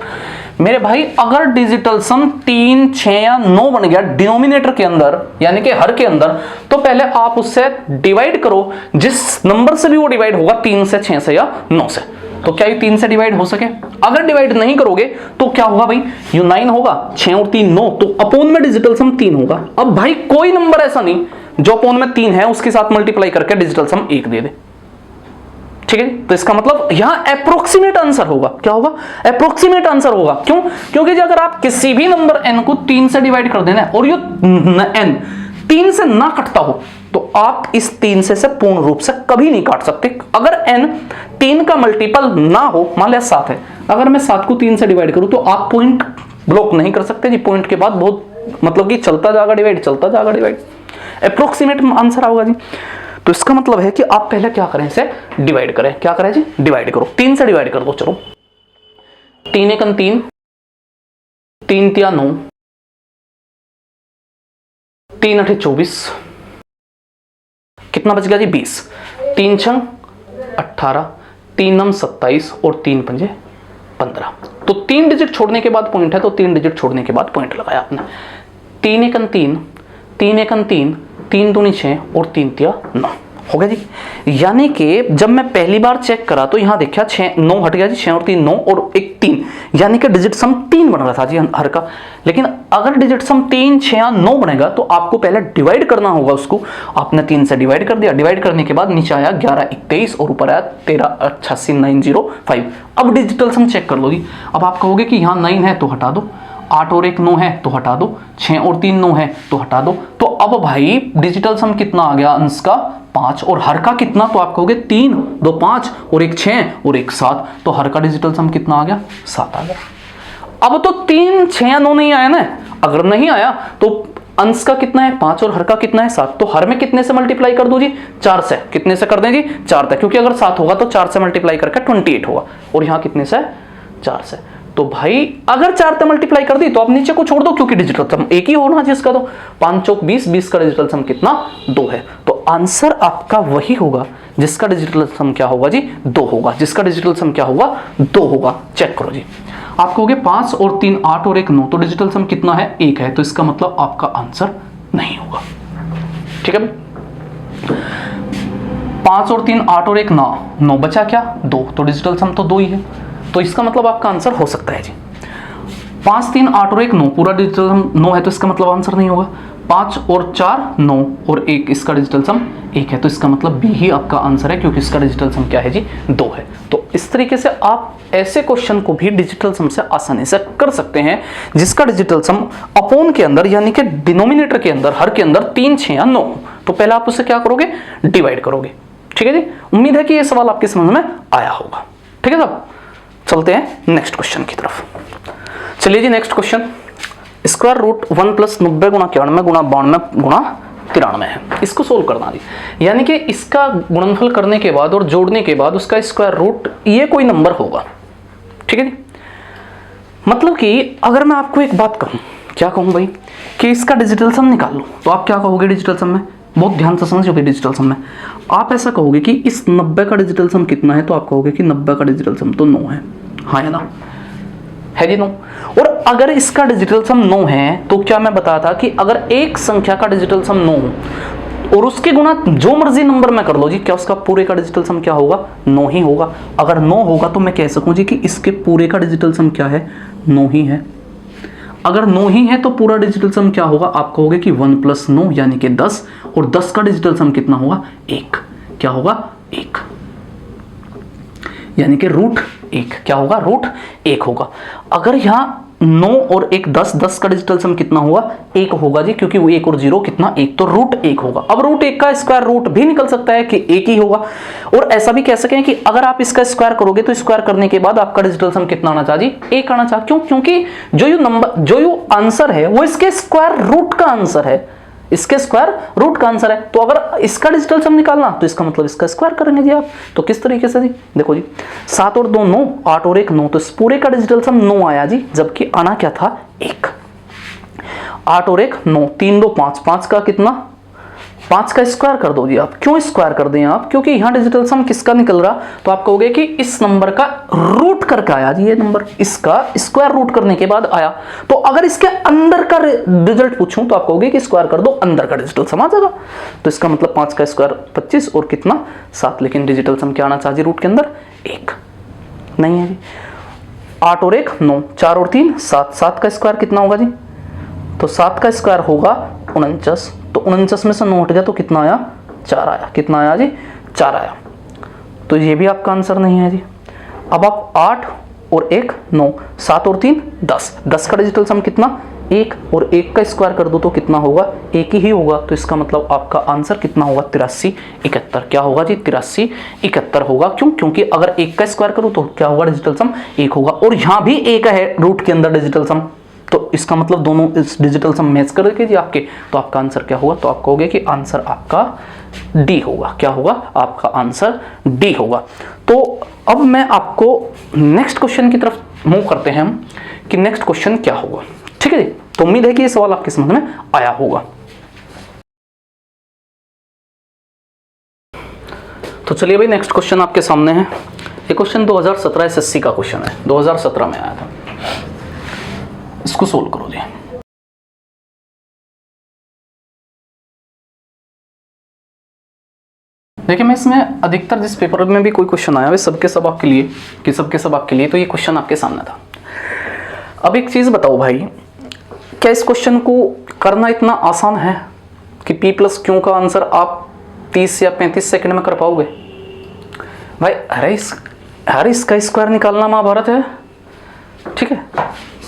मेरे भाई। अगर डिजिटल सम 3 6 या 9 बन गया डिनोमिनेटर के अंदर, यानी कि हर के अंदर, तो पहले आप उससे डिवाइड करो, जिस नंबर से भी वो डिवाइड होगा, 3 से 6 से या 9 से। तो क्या ये 3 से डिवाइड हो सके? अगर डिवाइड नहीं करोगे तो क्या होगा भाई, ये 9 होगा, 6 और 3 9, तो अपोन में डिजिटल सम 3 होगा। अब भाई कोई नंबर ऐसा नहीं जो अपोन में 3 है उसके साथ मल्टीप्लाई करके डिजिटल सम 1 दे दे, ठीक है। तो इसका मतलब यहां अप्रोक्सीमेट आंसर होगा, क्या होगा, अप्रोक्सीमेट आंसर होगा। क्यों? क्योंकि अगर आप किसी भी नंबर n को 3 से डिवाइड कर देना और ये n 3 से ना कटता हो, तो आप इस 3 से पूर्ण रूप से कभी नहीं काट सकते। अगर n 3 का मल्टीपल ना हो, मान लिया 7 है, अगर मैं 7 को 3 से डिवाइड करूं तो आप पॉइंट ब्लॉक नहीं कर सकते जी। पॉइंट के बाद बहुत मतलब कि चलता जाएगा डिवाइड, चलता जाएगा डिवाइड, अप्रोक्सीमेट आंसर होगा जी। तो इसका मतलब है कि आप पहले क्या करें, इसे डिवाइड करें। क्या करें जी, डिवाइड करो, 3 से डिवाइड कर दो। चलो 3 एकम 3, 3 तिया 9, 3 अठे 24, कितना बच गया जी 20, 3 छंग 18, 3 नम 27 और 3 पंजे 15। तो 3 डिजिट छोड़ने के बाद पॉइंट है, तो 3 डिजिट छोड़ने के बाद पॉइंट लगाया आपने। 3 एकम 3, 3 एकम 3, 3 दूनी 6 और 3 तिया 9 हो गया जी। यानी कि जब मैं पहली बार चेक करा तो यहां देखा 6 9 हट गया जी, 6 और 3 9 और 1 3, यानी कि डिजिट सम 3 बन रहा था जी हर का। लेकिन अगर डिजिट सम 3 6 या 9 बनेगा तो आपको पहले डिवाइड करना होगा उसको। आपने 3 से डिवाइड कर दिया, डिवाइड करने के बाद नीचे आया 11 23 और ऊपर आया 13 88 905। अब डिजिटल सम चेक कर लो जी। अब आप कहोगे कि यहाँ 9 है तो हटा दो, 8 और 1 9 है तो हटा दो, 6 और 3 9 है तो हटा दो। तो अब भाई डिजिटल सम कितना आ गया, अंश का 5 और हर का कितना, तो आप कहोगे 3 2 5 और 1 6 और 1 7, तो हर का डिजिटल सम कितना आ गया, 7 आ गया। अब तो 3 6 या 9 नहीं आया ना, अगर नहीं आया तो अंश का कितना है 5 और हर का कितना है 7, तो हर में कितने से मल्टीप्लाई कर दो जी, 4 से। कितने से कर दें जी, 4 तक, क्योंकि अगर 7 होगा तो 4 से मल्टीप्लाई करके 28 होगा, और यहाँ कितने से 4 से। तो भाई अगर 4 से मल्टीप्लाई कर दी तो आप नीचे को छोड़ दो, क्योंकि डिजिटल सम एक ही होना जिसका, तो 5 चौक 20, 20 का डिजिटल सम कितना 2 है। तो आंसर आपका वही होगा जिसका डिजिटल सम क्या होगा जी, 2 होगा। जिसका डिजिटल सम क्या होगा, 2 होगा। चेक करो जी। आप कहोगे 5 और 3 8 और 1 9, तो डिजिटल सम कितना है, 1 है। तो इसका मतलब आपका आंसर नहीं होगा। ठीक है, 5 और 3 8 और 1 9, 9 बचा क्या 2, तो डिजिटल सम तो 2 ही है। तो इसका मतलब आपका आंसर हो सकता है जी 5 3 8 और 1 9, पूरा डिजिटल सम 9 है, तो इसका मतलब आंसर नहीं होगा। 5 और 4 9 और 1, इसका डिजिटल सम 1 है, तो इसका मतलब बी ही आपका आंसर है, क्योंकि इसका डिजिटल सम क्या है जी, 2 है। तो इस तरीके से आप ऐसे क्वेश्चन को भी डिजिटल सम से आसानी से कर सकते हैं, जिसका डिजिटल सम अपोन के अंदर यानी कि डिनोमिनेटर के अंदर, हर के अंदर 3 6 या 9। तो पहले आप उसे क्या करोगे, डिवाइड करोगे। ठीक है जी, उम्मीद है कि ये सवाल आपके समझ में आया होगा। ठीक है साहब, चलते हैं नेक्स्ट क्वेश्चन की तरफ। चलिए जी, next question, square root 1 plus 90 गुणा 91 गुणा 92 गुणा 93 है। इसको सोल्व करना जी, यानी कि इसका गुणनफल करने के बाद और जोड़ने के बाद उसका स्क्वायर रूट ये कोई नंबर होगा। ठीक है जी, मतलब कि अगर मैं आपको एक बात कहूं, क्या कहूं भाई, कि इसका डिजिटल सम निकाल लो, तो आप क्या कहोगे डिजिटल सम में, बहुत ध्यान से समझोगे डिजिटल सम में। आप ऐसा कहोगे कि इस 90 का डिजिटल सम कितना है, तो आप कहोगे कि 90 का डिजिटल सम तो 9 है। हाँ है ना, है जी 9। और अगर इसका डिजिटल सम 9 है, तो क्या मैं बताया था कि अगर एक संख्या का डिजिटल सम 9 हो और उसके गुणा जो मर्जी नंबर में कर लो जी, क्या उसका पूरे का डिजिटल सम क्या होगा, 9 ही होगा। अगर 9 होगा तो मैं कह सकूं जी कि इसके पूरे का डिजिटल सम क्या है, 9 ही है। अगर 9 ही है तो पूरा डिजिटल सम क्या होगा, आप कहोगे कि 1 प्लस 9 यानी कि 10, और 10 का डिजिटल सम कितना होगा, 1। क्या होगा, 1, यानी कि रूट 1 क्या होगा, रूट 1 होगा। अगर यहाँ 9 और 1 10, 10 का डिजिटल सम कितना होगा, 1 होगा जी, क्योंकि वो 1 और 0 कितना 1, तो रूट 1 होगा। अब रूट 1 का स्क्वायर रूट भी निकल सकता है कि 1 ही होगा, और ऐसा भी कह सकें कि अगर आप इसका स्क्वायर करोगे तो स्क्वायर करने के बाद आपका डिजिटल सम कितना आना चाहिए, 1 आना चाहिए। क्यों, क्योंकि जो ये आंसर है वो इसके स्क्वायर रूट का आंसर है, इसके स्क्वायर रूट का आंसर है। तो अगर इसका डिजिटल सम निकालना तो इसका मतलब इसका स्क्वायर करेंगे जी आप। तो किस तरीके से जी, देखो जी, 7 और 2 9, 8 और 1 9, तो इस पूरे का डिजिटल सम 9 आया जी, जबकि आना क्या था, 1। 8 और 1 9, 3 2 5, 5 का कितना, 5 का स्क्वायर कर दो जी आप। क्यों स्क्वायर कर दें आप, क्योंकि यहां डिजिटल सम किसका निकल रहा, तो आप कहोगे कि इस नंबर का रूट करके आया जी, ये नंबर इसका स्क्वायर रूट करने के बाद आया। तो अगर इसके अंदर का रिजल्ट पूछूं तो आप कहोगे कि स्क्वायर कर दो, अंदर का डिजिटल सम आ जाएगा। तो इसका मतलब 5 का स्क्वायर 25 और कितना 7, लेकिन डिजिटल सम क्या आना चाहिए रूट के अंदर, 1 नहीं है जी। 8 और 1 9, 4 और 3 7, 7 का स्क्वायर कितना होगा जी, तो 7 का स्क्वायर होगा 49, तो 49 में से 9 हट गया तो कितना आया, 4 आया। कितना आया जी, 4 आया। तो ये भी आपका आंसर नहीं है जी। अब आप 8 और 1 9, 7 और 3 10, 10 का डिजिटल सम कितना, 1, और 1 का स्क्वायर कर दो तो कितना होगा, 1 ही होगा। तो इसका मतलब आपका आंसर कितना होगा, 83 71। क्या होगा जी, 83 71 होगा। क्यों, क्योंकि अगर 1 का स्क्वायर करूं तो क्या होगा, डिजिटल सम 1 होगा, और यहां भी 1 है रूट के अंदर डिजिटल सम। तो इसका मतलब दोनों इस डिजिटल सम मैच करके जी आपके, तो आपका आंसर क्या होगा, तो आप कहोगे कि आंसर आपका डी होगा। क्या होगा, आपका आंसर डी होगा। तो अब मैं आपको नेक्स्ट क्वेश्चन की तरफ मूव करते हैं हम कि नेक्स्ट क्वेश्चन क्या होगा। ठीक है जी, तो उम्मीद है कि ये सवाल आपके समझ में आया होगा। तो चलिए भाई, नेक्स्ट क्वेश्चन आपके सामने है। ये क्वेश्चन 2017 एसएससी का क्वेश्चन है, 2017 में आया था। इसको सोल्व करो जी। देखिए, मैं इसमें अधिकतर जिस पेपर में भी कोई क्वेश्चन आया वे सबके सब आपके लिए, कि सबके सब आपके लिए, तो ये क्वेश्चन आपके सामने था। अब एक चीज़ बताओ भाई, क्या इस क्वेश्चन को करना इतना आसान है कि p प्लस क्यू का आंसर आप 30 या 35 सेकंड में कर पाओगे? भाई हर इसका स्क्वायर निकालना महाभारत है। ठीक है,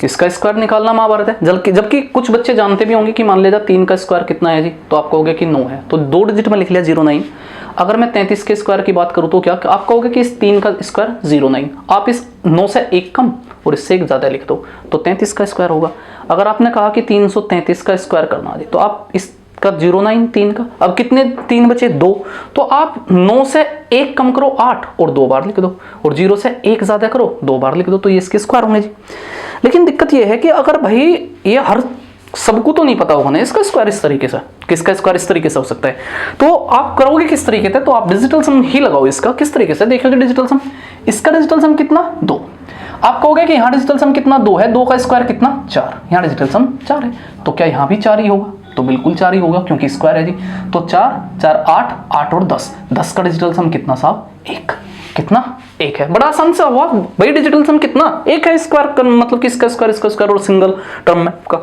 इसका स्क्वायर निकालना महाभारत है। जबकि कुछ बच्चे जानते भी होंगे कि मान लीजिए 3 का स्क्वायर कितना है जी, तो आप कहोगे कि 9 है, तो 2 डिजिट में लिख लिया 09। अगर मैं 33 के स्क्वायर की बात करूं तो क्या आप कहोगे कि इस 3 का स्क्वायर 09। आप इस 9 से 1 कम और इससे 1 ज़्यादा लिख दो तो 33 का स्क्वायर होगा। अगर आपने कहा कि 333 का स्क्वायर करना है तो आप इसका 09 3 का, अब कितने 3 बचे 2, तो आप 9 से 1 कम करो 8 और 2 बार लिख दो, और 0 से 1 ज़्यादा करो 2 बार लिख दो, तो ये इसके स्क्वायर होंगे जी। लेकिन दिक्कत ये है कि अगर भाई ये हर सबको तो नहीं पता होगा ना इसका स्क्वायर इस तरीके से, किसका स्क्वायर इस तरीके से हो सकता है, तो आप करोगे किस तरीके से, तो आप डिजिटल सम ही लगाओ इसका। किस तरीके से देखोगे डिजिटल सम, इसका डिजिटल सम कितना 2, आप कहोगे कि यहाँ डिजिटल सम कितना 2 है, 2 का स्क्वायर कितना 4, यहाँ डिजिटल सम 4 है, तो क्या यहाँ भी 4 ही होगा, तो बिल्कुल 4 ही होगा क्योंकि स्क्वायर है जी। तो 4 4 8 8 और 10, 10 का डिजिटल सम कितना साहब 1, कितना 1 है। बड़ा आसान सा हुआ भाई, डिजिटल सम कितना 1 है, स्क्वायर मतलब कि इसका स्क्वायर और सिंगल टर्म में का।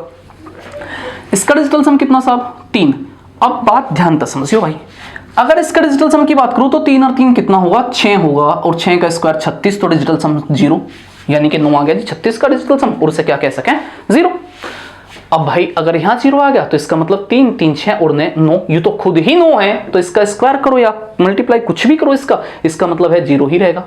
इसका डिजिटल सम कितना साहब 3। अब बात ध्यान से समझियो भाई, अगर इसका डिजिटल सम की बात करूं तो 3 और 3 कितना होगा 6 होगा, और 6 का स्क्वायर 36, तो डिजिटल सम 0, यानी कि 9 आ गया जी 36 का डिजिटल सम, और उसे क्या कह सकें 0। अब भाई अगर यहाँ 0 आ गया तो इसका मतलब 3 3 6 और 9, ये तो खुद ही 9 है, तो इसका स्क्वायर करो या मल्टीप्लाई कुछ भी करो इसका मतलब है 0 ही रहेगा।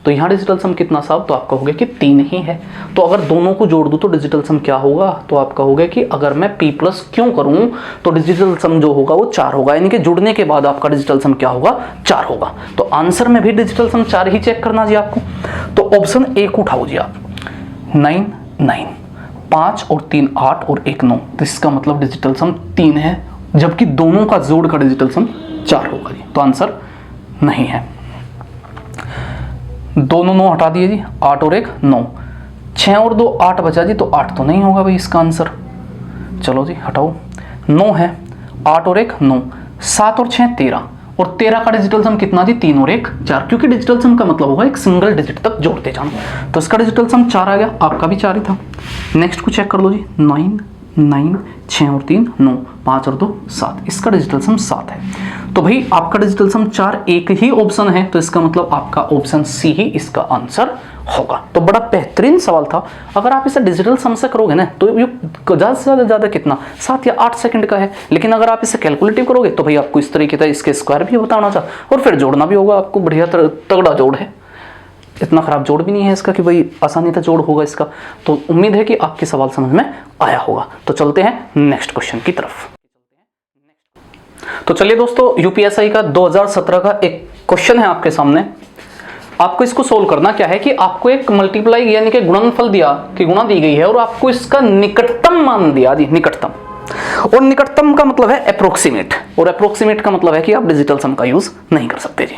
तो यहाँ डिजिटल सम कितना साहब, तो आप कहोगे कि 3 ही है। तो अगर दोनों को जोड़ दूं तो डिजिटल सम क्या होगा, तो आप कहोगे कि अगर मैं p प्लस क्यों करूं तो डिजिटल सम जो होगा वो 4 होगा, यानी कि जुड़ने के बाद आपका डिजिटल सम क्या होगा 4 होगा। तो आंसर में भी डिजिटल सम 4 ही चेक करना जी आपको। तो ऑप्शन ए को उठाओ जी आप, 9 9, 5 और 3 8 और 1 9, तो इसका मतलब डिजिटल सम 3 है, जबकि दोनों का जोड़ का डिजिटल सम 4 होगा जी। तो आंसर नहीं है। दोनों 9 हटा दिए जी, 8 और 1 9, 6 और 2 8 बचा जी, तो 8 तो नहीं होगा भाई इसका आंसर। चलो जी हटाओ, 9 है, 8 और 1 9, 7 और 6 13, और 13 का डिजिटल सम कितना जी 3 और 1 4, क्योंकि डिजिटल सम का मतलब होगा एक सिंगल डिजिट तक जोड़ते जाना। तो इसका डिजिटल सम 4 आ गया, आपका भी 4 ही था। नेक्स्ट को चेक कर लो जी, 9 9, 6 और 3 9, 5 और 2 7, इसका डिजिटल सम 7 है। तो भाई आपका डिजिटल सम 4 एक ही ऑप्शन है, तो इसका मतलब आपका ऑप्शन सी ही इसका आंसर होगा। तो बड़ा बेहतरीन सवाल था। अगर आप इसे डिजिटल सम से करोगे ना तो ये ज़्यादा से ज़्यादा कितना 7 या 8 सेकंड का है, लेकिन अगर आप इसे कैलकुलेटिव करोगे तो भाई आपको इस तरीके से इसके स्क्वायर भी बताना था और फिर जोड़ना भी होगा आपको। बढ़िया तगड़ा जोड़ है, इतना खराब जोड़ भी नहीं है इसका कि भाई आसानी से जोड़ होगा इसका। तो उम्मीद है कि आपके सवाल समझ में आया होगा। तो चलते हैं नेक्स्ट क्वेश्चन की तरफ। तो चलिए दोस्तों, यूपीएसआई का 2017 का एक क्वेश्चन है आपके सामने। आपको इसको सोल्व करना क्या है कि आपको एक मल्टीप्लाई यानी कि गुणनफल दिया कि गुणा दी गई है और आपको इसका निकटतम मान दिया जी, निकटतम। और निकटतम का मतलब है अप्रोक्सीमेट, और अप्रोक्सीमेट का मतलब है कि आप डिजिटल सम का यूज नहीं कर सकते जी।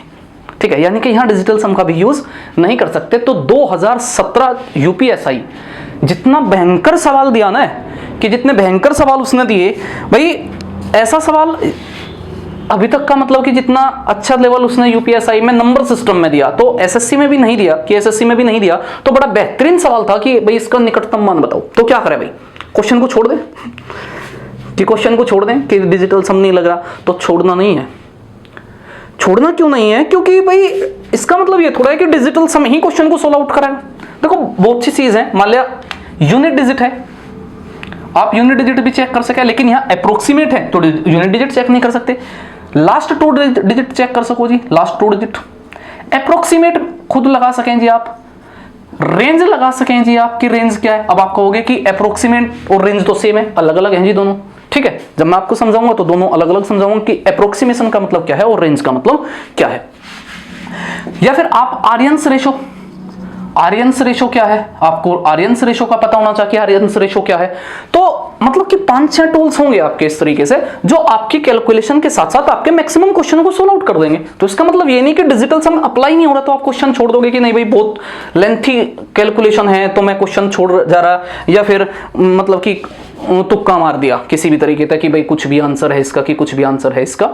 ठीक है, यानी कि यहाँ डिजिटल सम का भी यूज नहीं कर सकते। तो 2017 यूपीएसआई जितना भयंकर सवाल दिया ना, कि जितने भयंकर सवाल उसने दिए भाई, ऐसा सवाल अभी तक का मतलब कि जितना अच्छा लेवल उसने यूपीएसआई में नंबर सिस्टम में दिया तो एसएससी में भी नहीं दिया, कि एसएससी में भी नहीं दिया। तो बड़ा बेहतरीन सवाल था कि भाई इसका निकटतम मान बताओ। तो क्या करें भाई, क्वेश्चन को छोड़ दें कि क्वेश्चन को छोड़ दें कि डिजिटल सम नहीं लग रहा, तो छोड़ना नहीं है। छोड़ना क्यों नहीं है, क्योंकि भाई इसका मतलब ये थोड़ा है कि डिजिटल सम ही क्वेश्चन को सोल्व आउट कराएगा। देखो बहुत सी चीज है, मान लिया यूनिट डिजिट है, आप यूनिट डिजिट भी चेक कर सके, लेकिन यहाँ अप्रोक्सीमेट है तो यूनिट डिजिट चेक नहीं कर सकते। लास्ट 2 डिजिट चेक कर सको जी, लास्ट 2 डिजिट। अप्रोक्सीमेट खुद लगा सकें जी आप, रेंज लगा सकें जी आपकी रेंज क्या है। अब आप कहोगे कि अप्रोक्सीमेट और रेंज तो सेम है, अलग अलग हैं जी दोनों, ठीक है। जब मैं आपको समझाऊंगा तो दोनों अलग अलग समझाऊंगा कि अप्रोक्सीमेशन का मतलब क्या है और रेंज का मतलब क्या है। या फिर आप आर्यंस रेशो, आर्यंस रेशो क्या है, आपको आर्यंस रेशो का पता होना चाहिए। आर्यंस रेशो क्या है, तो मतलब कि 5-6 टूल्स होंगे आपके इस तरीके से जो आपकी कैलकुलेशन के साथ साथ आपके मैक्सिमम क्वेश्चन को सोल्व आउट कर देंगे। तो इसका मतलब ये नहीं कि डिजिटल सम अप्लाई नहीं हो रहा तो आप क्वेश्चन छोड़ दोगे कि नहीं भाई बहुत लेंथी कैलकुलेशन है तो मैं क्वेश्चन छोड़ जा रहा, या फिर मतलब कि तुक्का मार दिया किसी भी तरीके से कि भाई कुछ भी आंसर है इसका, कि कुछ भी आंसर है इसका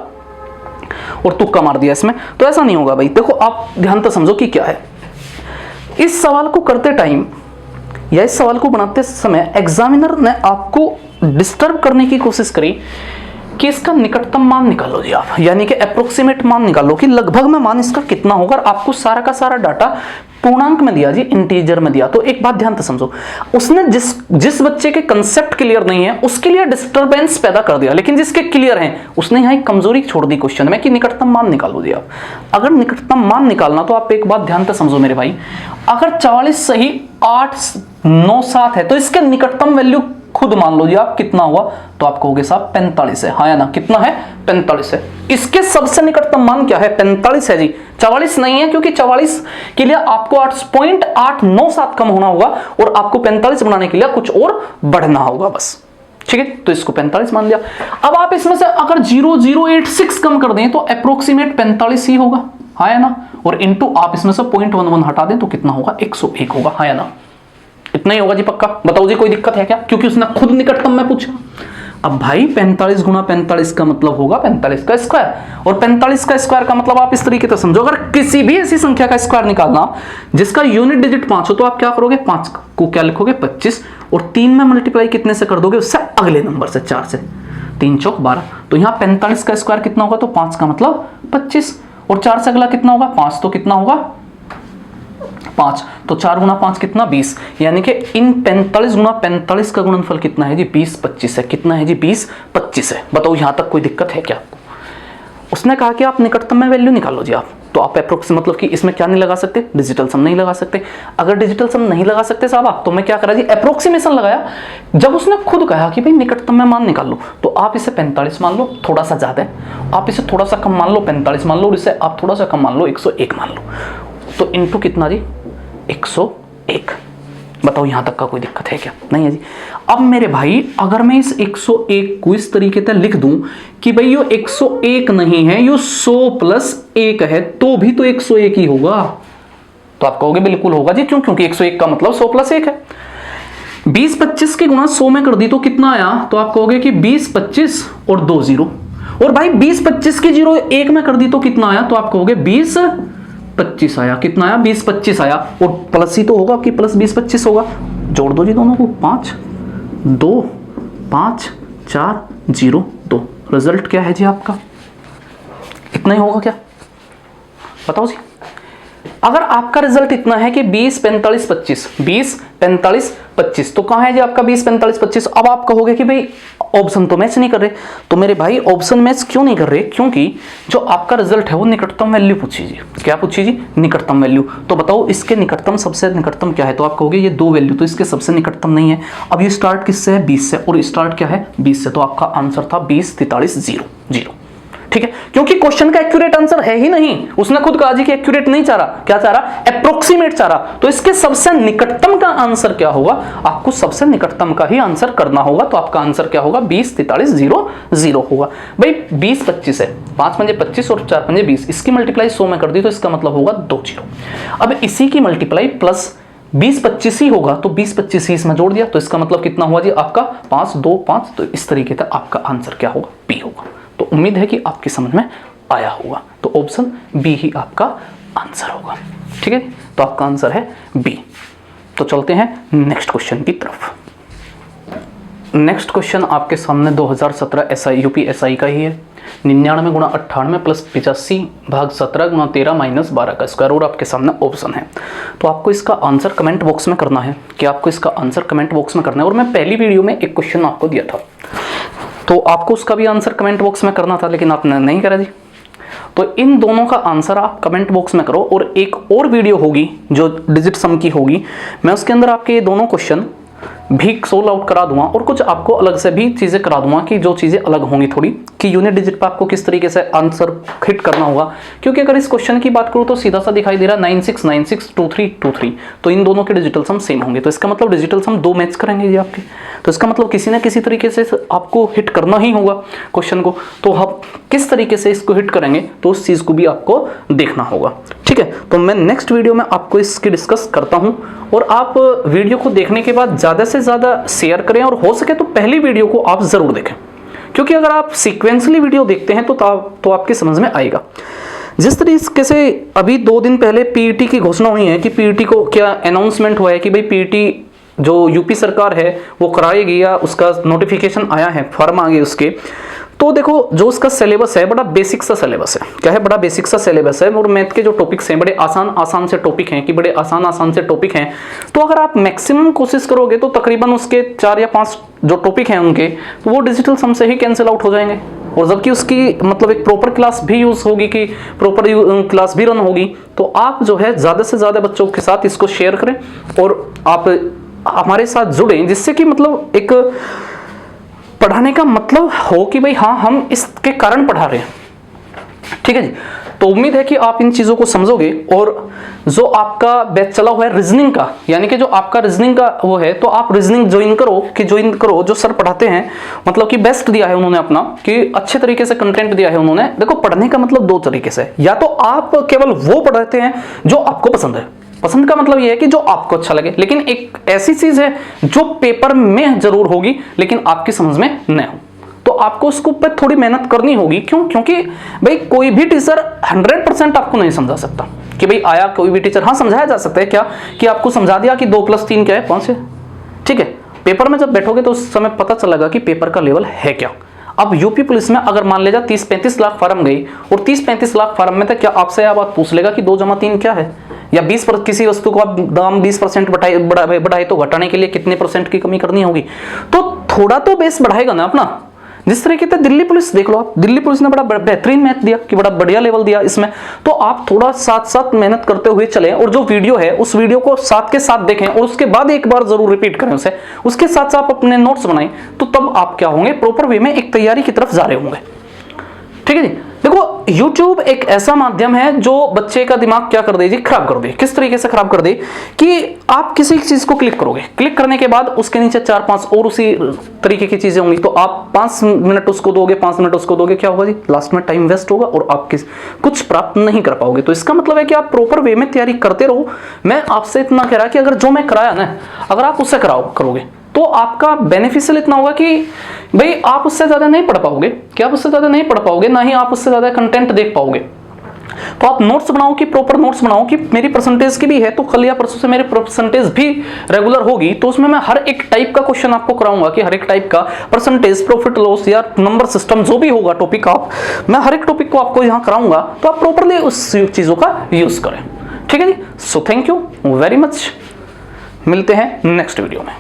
और तुक्का मार दिया इसमें। तो ऐसा नहीं होगा भाई। देखो आप ध्यान से समझो कि क्या है। इस सवाल को करते टाइम या इस सवाल को बनाते समय एग्जामिनर ने आपको डिस्टर्ब करने की कोशिश करी कि इसका निकटतम मान निकालो जी आप, यानी कि अप्रोक्सीमेट मान निकालो कि लगभग में मान इसका कितना होगा। और आपको सारा का सारा डाटा पूर्णांक में दिया जी, इंटीजर में दिया। तो एक बात ध्यान से समझो, उसने जिस बच्चे के कंसेप्ट क्लियर नहीं है उसके लिए डिस्टरबेंस पैदा कर दिया, लेकिन जिसके क्लियर हैं उसने यहाँ एक कमजोरी छोड़ दी क्वेश्चन में कि निकटतम मान निकालो जी आप। अगर निकटतम मान निकालना तो आप एक बात ध्यान से समझो मेरे भाई, अगर 44 सही 8 9 7 है तो इसके निकटतम वैल्यू खुद मान लो जी आप कितना हुआ, तो आप कहोगे साहब 45 है। हाँ या ना, कितना है 45 है। इसके सबसे निकटतम मान क्या है 45 है जी, 44 नहीं है, क्योंकि 44 के लिए आपको 8.897 कम होना होगा और आपको 45 बनाने के लिए कुछ और बढ़ना होगा बस, ठीक है। तो इसको 45 मान लिया। अब आप इसमें से अगर 0086 कम कर दें तो अप्रोक्सीमेट 45 ही होगा, हाँ या ना, और इनटू आप इसमें से 0.11 हटा दें तो कितना होगा 101 होगा, हाँ या ना। इतना ही होगा जी पक्का। बताओ जी कोई दिक्कत है क्या, क्योंकि उसने खुद निकटतम में पूछा। अब भाई 45 गुना 45 का मतलब होगा 45 का स्क्वायर, और 45 का स्क्वायर का मतलब आप इस तरीके से समझो, अगर किसी भी ऐसी संख्या का स्क्वायर निकालना जिसका यूनिट डिजिट 5 हो तो आप क्या करोगे, 5 को क्या लिखोगे 25, और 3 में मल्टीप्लाई कितने से कर दोगे, उससे अगले नंबर से 4 से, 3 चौक 12। तो यहाँ 45 का स्क्वायर कितना होगा, तो 5 का मतलब 25, और 4 से अगला कितना होगा 5, तो कितना होगा 5, तो 4 गुना 5 कितना 20, यानी कि इन 45 गुना 45 का गुणनफल कितना है जी 20 25 है। कितना है जी 20 25 है। बताओ यहां तक कोई दिक्कत है क्या आपको। उसने कहा कि आप निकटतम में वैल्यू निकालो जी आप, तो आप अप्रोक्स मतलब कि इसमें क्या नहीं लगा सकते, डिजिटल सम नहीं लगा सकते। अगर डिजिटल सम नहीं लगा सकते साहब आप, तो मैं क्या करा जी अप्रोक्सीमेशन लगाया। जब उसने खुद कहा कि भाई निकटतम में मान निकाल लो, तो आप इसे 45 मान लो, थोड़ा सा ज्यादा है, आप इसे थोड़ा सा कम मान लो 45 मान लो, और इसे आप थोड़ा सा कम मान लो 101 मान लो, तो इनटू कितना जी 101। बताओ यहां तक का कोई दिक्कत है क्या, नहीं है जी। अब मेरे भाई अगर मैं इस 101 को इस तरीके से लिख दूं कि भाई ये 101 नहीं है, ये 100 प्लस 1 है, तो भी तो 101 ही होगा। तो आप कहोगे बिल्कुल होगा जी, क्यों, क्योंकि 101 का मतलब 100 प्लस 1 है। 20 25 की गुणा 100 में कर दी तो कितना आया, तो आप कहोगे कि 20 25 और 2 0, और भाई 20 25 की 0 1 में कर दी तो कितना आया, तो आप कहोगे 20 25 आया। कितना आया 20 25 आया, और प्लस ही तो होगा कि प्लस 20 25 होगा। जोड़ दो जी दोनों को, 5 2 5 4 0 2। रिजल्ट क्या है जी आपका, इतना ही होगा क्या, बताओ जी। अगर आपका रिजल्ट इतना है कि 20 45 25 20 45 25, तो कहां है जी आपका 20 45 25। अब आप कहोगे कि भाई ऑप्शन तो मैच नहीं कर रहे, तो मेरे भाई ऑप्शन मैच क्यों नहीं कर रहे, क्योंकि जो आपका रिजल्ट है वो निकटतम वैल्यू पूछी जी। क्या पूछी जी, निकटतम वैल्यू। तो बताओ इसके निकटतम सबसे निकटतम क्या है, तो आप कहोगे ये 2 वैल्यू, तो इसके सबसे निकटतम नहीं है। अब ये स्टार्ट किससे है 20 से, और स्टार्ट क्या है 20 से, तो आपका आंसर था 20 43 0 0, ठीक है। क्योंकि क्वेश्चन का एक्यूरेट आंसर है ही नहीं, उसने खुद कहा जी कि एक्यूरेट नहीं चाह रहा, क्या चाह रहा अप्रोक्सीमेट चाह रहा। तो इसके सबसे निकटतम का आंसर क्या होगा, आपको सबसे निकटतम का ही आंसर करना होगा। तो आपका आंसर क्या होगा 20 43 0 0 होगा। भाई 20 25 है, 5 पंजे 25 और 4 पंजे 20, इसकी मल्टीप्लाई 100 में कर दी तो इसका मतलब होगा 2 0। अब इसी की मल्टीप्लाई प्लस 20 25 ही होगा, तो 20 25 ही इसमें जोड़ दिया, तो इसका मतलब कितना हुआ जी आपका 5 2 5। तो इस तरीके से आपका आंसर क्या होगा बी होगा। तो उम्मीद है कि आपकी समझ में आया होगा, तो ऑप्शन बी ही आपका आंसर होगा, ठीक है। तो आपका आंसर है बी। तो चलते हैं नेक्स्ट क्वेश्चन की तरफ। नेक्स्ट क्वेश्चन आपके सामने 2017 एसआई यूपी एसआई का ही है। 99 गुणा 98 प्लस 85 भाग 17 गुणा 13 माइनस 12 का स्क्वायर, और आपके सामने ऑप्शन है। तो आपको इसका आंसर कमेंट बॉक्स में करना है, कि आपको इसका आंसर कमेंट बॉक्स में करना है। और मैं पहली वीडियो में एक क्वेश्चन आपको दिया था, तो आपको उसका भी आंसर कमेंट बॉक्स में करना था, लेकिन आपने नहीं करा जी। तो इन दोनों का आंसर आप कमेंट बॉक्स में करो। और एक और वीडियो होगी जो डिजिट सम की होगी, मैं उसके अंदर आपके ये दोनों क्वेश्चन भी सोल्व आउट करा दूंगा और कुछ आपको अलग से भी चीज़ें करा दूंगा कि जो चीज़ें अलग होंगी थोड़ी, कि यूनिट डिजिट पर आपको किस तरीके से आंसर हिट करना होगा। क्योंकि अगर इस क्वेश्चन की बात करूँ तो सीधा सा दिखाई दे रहा है 96962323, तो इन दोनों के डिजिटल सम सेम होंगे। तो इसका मतलब डिजिटल सम 2 मैच करेंगे ये आपके, तो इसका मतलब किसी ना किसी तरीके से आपको हिट करना ही होगा क्वेश्चन को। तो हम किस तरीके से इसको हिट करेंगे तो उस चीज़ को भी आपको देखना होगा, ठीक है। तो मैं नेक्स्ट वीडियो में आपको इसकी डिस्कस करता हूं। और आप वीडियो को देखने के बाद ज़्यादा से ज़्यादा शेयर करें और हो सके तो पहली वीडियो को आप ज़रूर देखें, क्योंकि अगर आप सीक्वेंसली वीडियो देखते हैं तो आपकी समझ में आएगा। जिस तरीके से अभी 2 दिन पहले पीईटी की घोषणा हुई है कि पीईटी को क्या अनाउंसमेंट हुआ है कि भाई पीईटी जो यूपी सरकार है वो कराएगी या उसका नोटिफिकेशन आया है, फॉर्म आ गए उसके। तो देखो जो उसका सिलेबस है बड़ा बेसिक सा सिलेबस है। क्या है? बड़ा बेसिक सा सिलेबस है। और मैथ के जो टॉपिक्स हैं बड़े आसान से टॉपिक हैं, कि बड़े आसान से टॉपिक हैं। तो अगर आप मैक्सिमम कोशिश करोगे तो तकरीबन उसके 4 या 5 जो टॉपिक हैं उनके, तो वो डिजिटल सम से ही कैंसिल आउट हो जाएंगे। और जबकि उसकी मतलब एक प्रॉपर क्लास भी यूज होगी, कि प्रॉपर क्लास भी रन होगी। तो आप जो है ज़्यादा से ज़्यादा बच्चों के साथ इसको शेयर करें और आप हमारे साथ जुड़ें, जिससे कि मतलब एक पढ़ाने का मतलब हो कि भाई हाँ हम इसके कारण पढ़ा रहे हैं, ठीक है जी। तो उम्मीद है कि आप इन चीज़ों को समझोगे। और जो आपका बैच चला हुआ है रीजनिंग का, यानी कि जो आपका रीजनिंग का वो है, तो आप रीजनिंग ज्वाइन करो जो सर पढ़ाते हैं। मतलब कि बेस्ट दिया है उन्होंने अपना, कि अच्छे तरीके से कंटेंट दिया है उन्होंने। देखो पढ़ने का मतलब 2 तरीके से, या तो आप केवल वो पढ़ाते हैं जो आपको पसंद है। पसंद का मतलब यह है कि जो आपको अच्छा लगे, लेकिन एक ऐसी चीज है जो पेपर में जरूर होगी लेकिन आपकी समझ में न हो, तो आपको उसके ऊपर थोड़ी मेहनत करनी होगी। क्यों? क्योंकि भाई कोई भी टीचर 100% आपको नहीं समझा सकता। कि भाई आया कोई भी टीचर, हाँ समझाया जा सकता है क्या, कि आपको समझा दिया कि 2 + 3 क्या है 5 है, ठीक है। पेपर में जब बैठोगे तो उस समय पता चलेगा कि पेपर का लेवल है क्या। अब यूपी पुलिस में अगर मान ले जा 30-35 लाख फॉर्म गई और 30-35 लाख फॉर्म में तक क्या आपसे यह बात पूछ लेगा कि 2 + 3 क्या है, या 20 किसी वस्तु को आप दाम 20% बढ़ाए तो घटाने के लिए कितने % की कमी करनी होगी। तो थोड़ा तो बेस बढ़ाएगा ना अपना। जिस तरीके से दिल्ली पुलिस देख लो आप, दिल्ली पुलिस ने बड़ा बेहतरीन मैथ दिया, कि बड़ा बढ़िया लेवल दिया इसमें। तो आप थोड़ा साथ मेहनत करते हुए चलें और जो वीडियो है उस वीडियो को साथ के साथ देखें और उसके बाद एक बार जरूर रिपीट करें उसे। उसके साथ आप अपने नोट्स बनाएं, तो तब आप क्या होंगे, प्रॉपर वे में एक तैयारी की तरफ जा रहे होंगे, ठीक है जी। देखो YouTube एक ऐसा माध्यम है जो बच्चे का दिमाग क्या कर दे जी, खराब कर दे। किस तरीके से खराब कर दे, कि आप किसी चीज को क्लिक करोगे, क्लिक करने के बाद उसके नीचे 4-5 और उसी तरीके की चीजें होंगी। तो आप 5 मिनट उसको दोगे, 5 मिनट उसको दोगे, क्या होगा जी, लास्ट में टाइम वेस्ट होगा और आप कुछ प्राप्त नहीं कर पाओगे। तो इसका मतलब है कि आप प्रॉपर वे में तैयारी करते रहो। मैं आपसे इतना कह रहा कि अगर जो मैं कराया ना, अगर आप उससे करोगे तो आपका बेनिफिशियल इतना होगा कि भाई आप उससे ज्यादा नहीं पढ़ पाओगे, क्या आप उससे ज्यादा नहीं पढ़ पाओगे, ना ही आप उससे ज्यादा कंटेंट देख पाओगे। तो आप नोट्स बनाओ, कि प्रॉपर नोट्स बनाओ, कि मेरी परसेंटेज की भी है तो कल या परसों से मेरी परसेंटेज भी रेगुलर होगी। तो उसमें मैं हर एक टाइप का क्वेश्चन आपको कराऊंगा, कि हर एक टाइप का परसेंटेज, प्रॉफिट लॉस या नंबर सिस्टम जो भी होगा टॉपिक, मैं हर एक टॉपिक को आपको यहाँ कराऊंगा। तो आप प्रॉपरली उस चीजों का यूज करें, ठीक है जी। So thank you very much, मिलते हैं नेक्स्ट वीडियो में।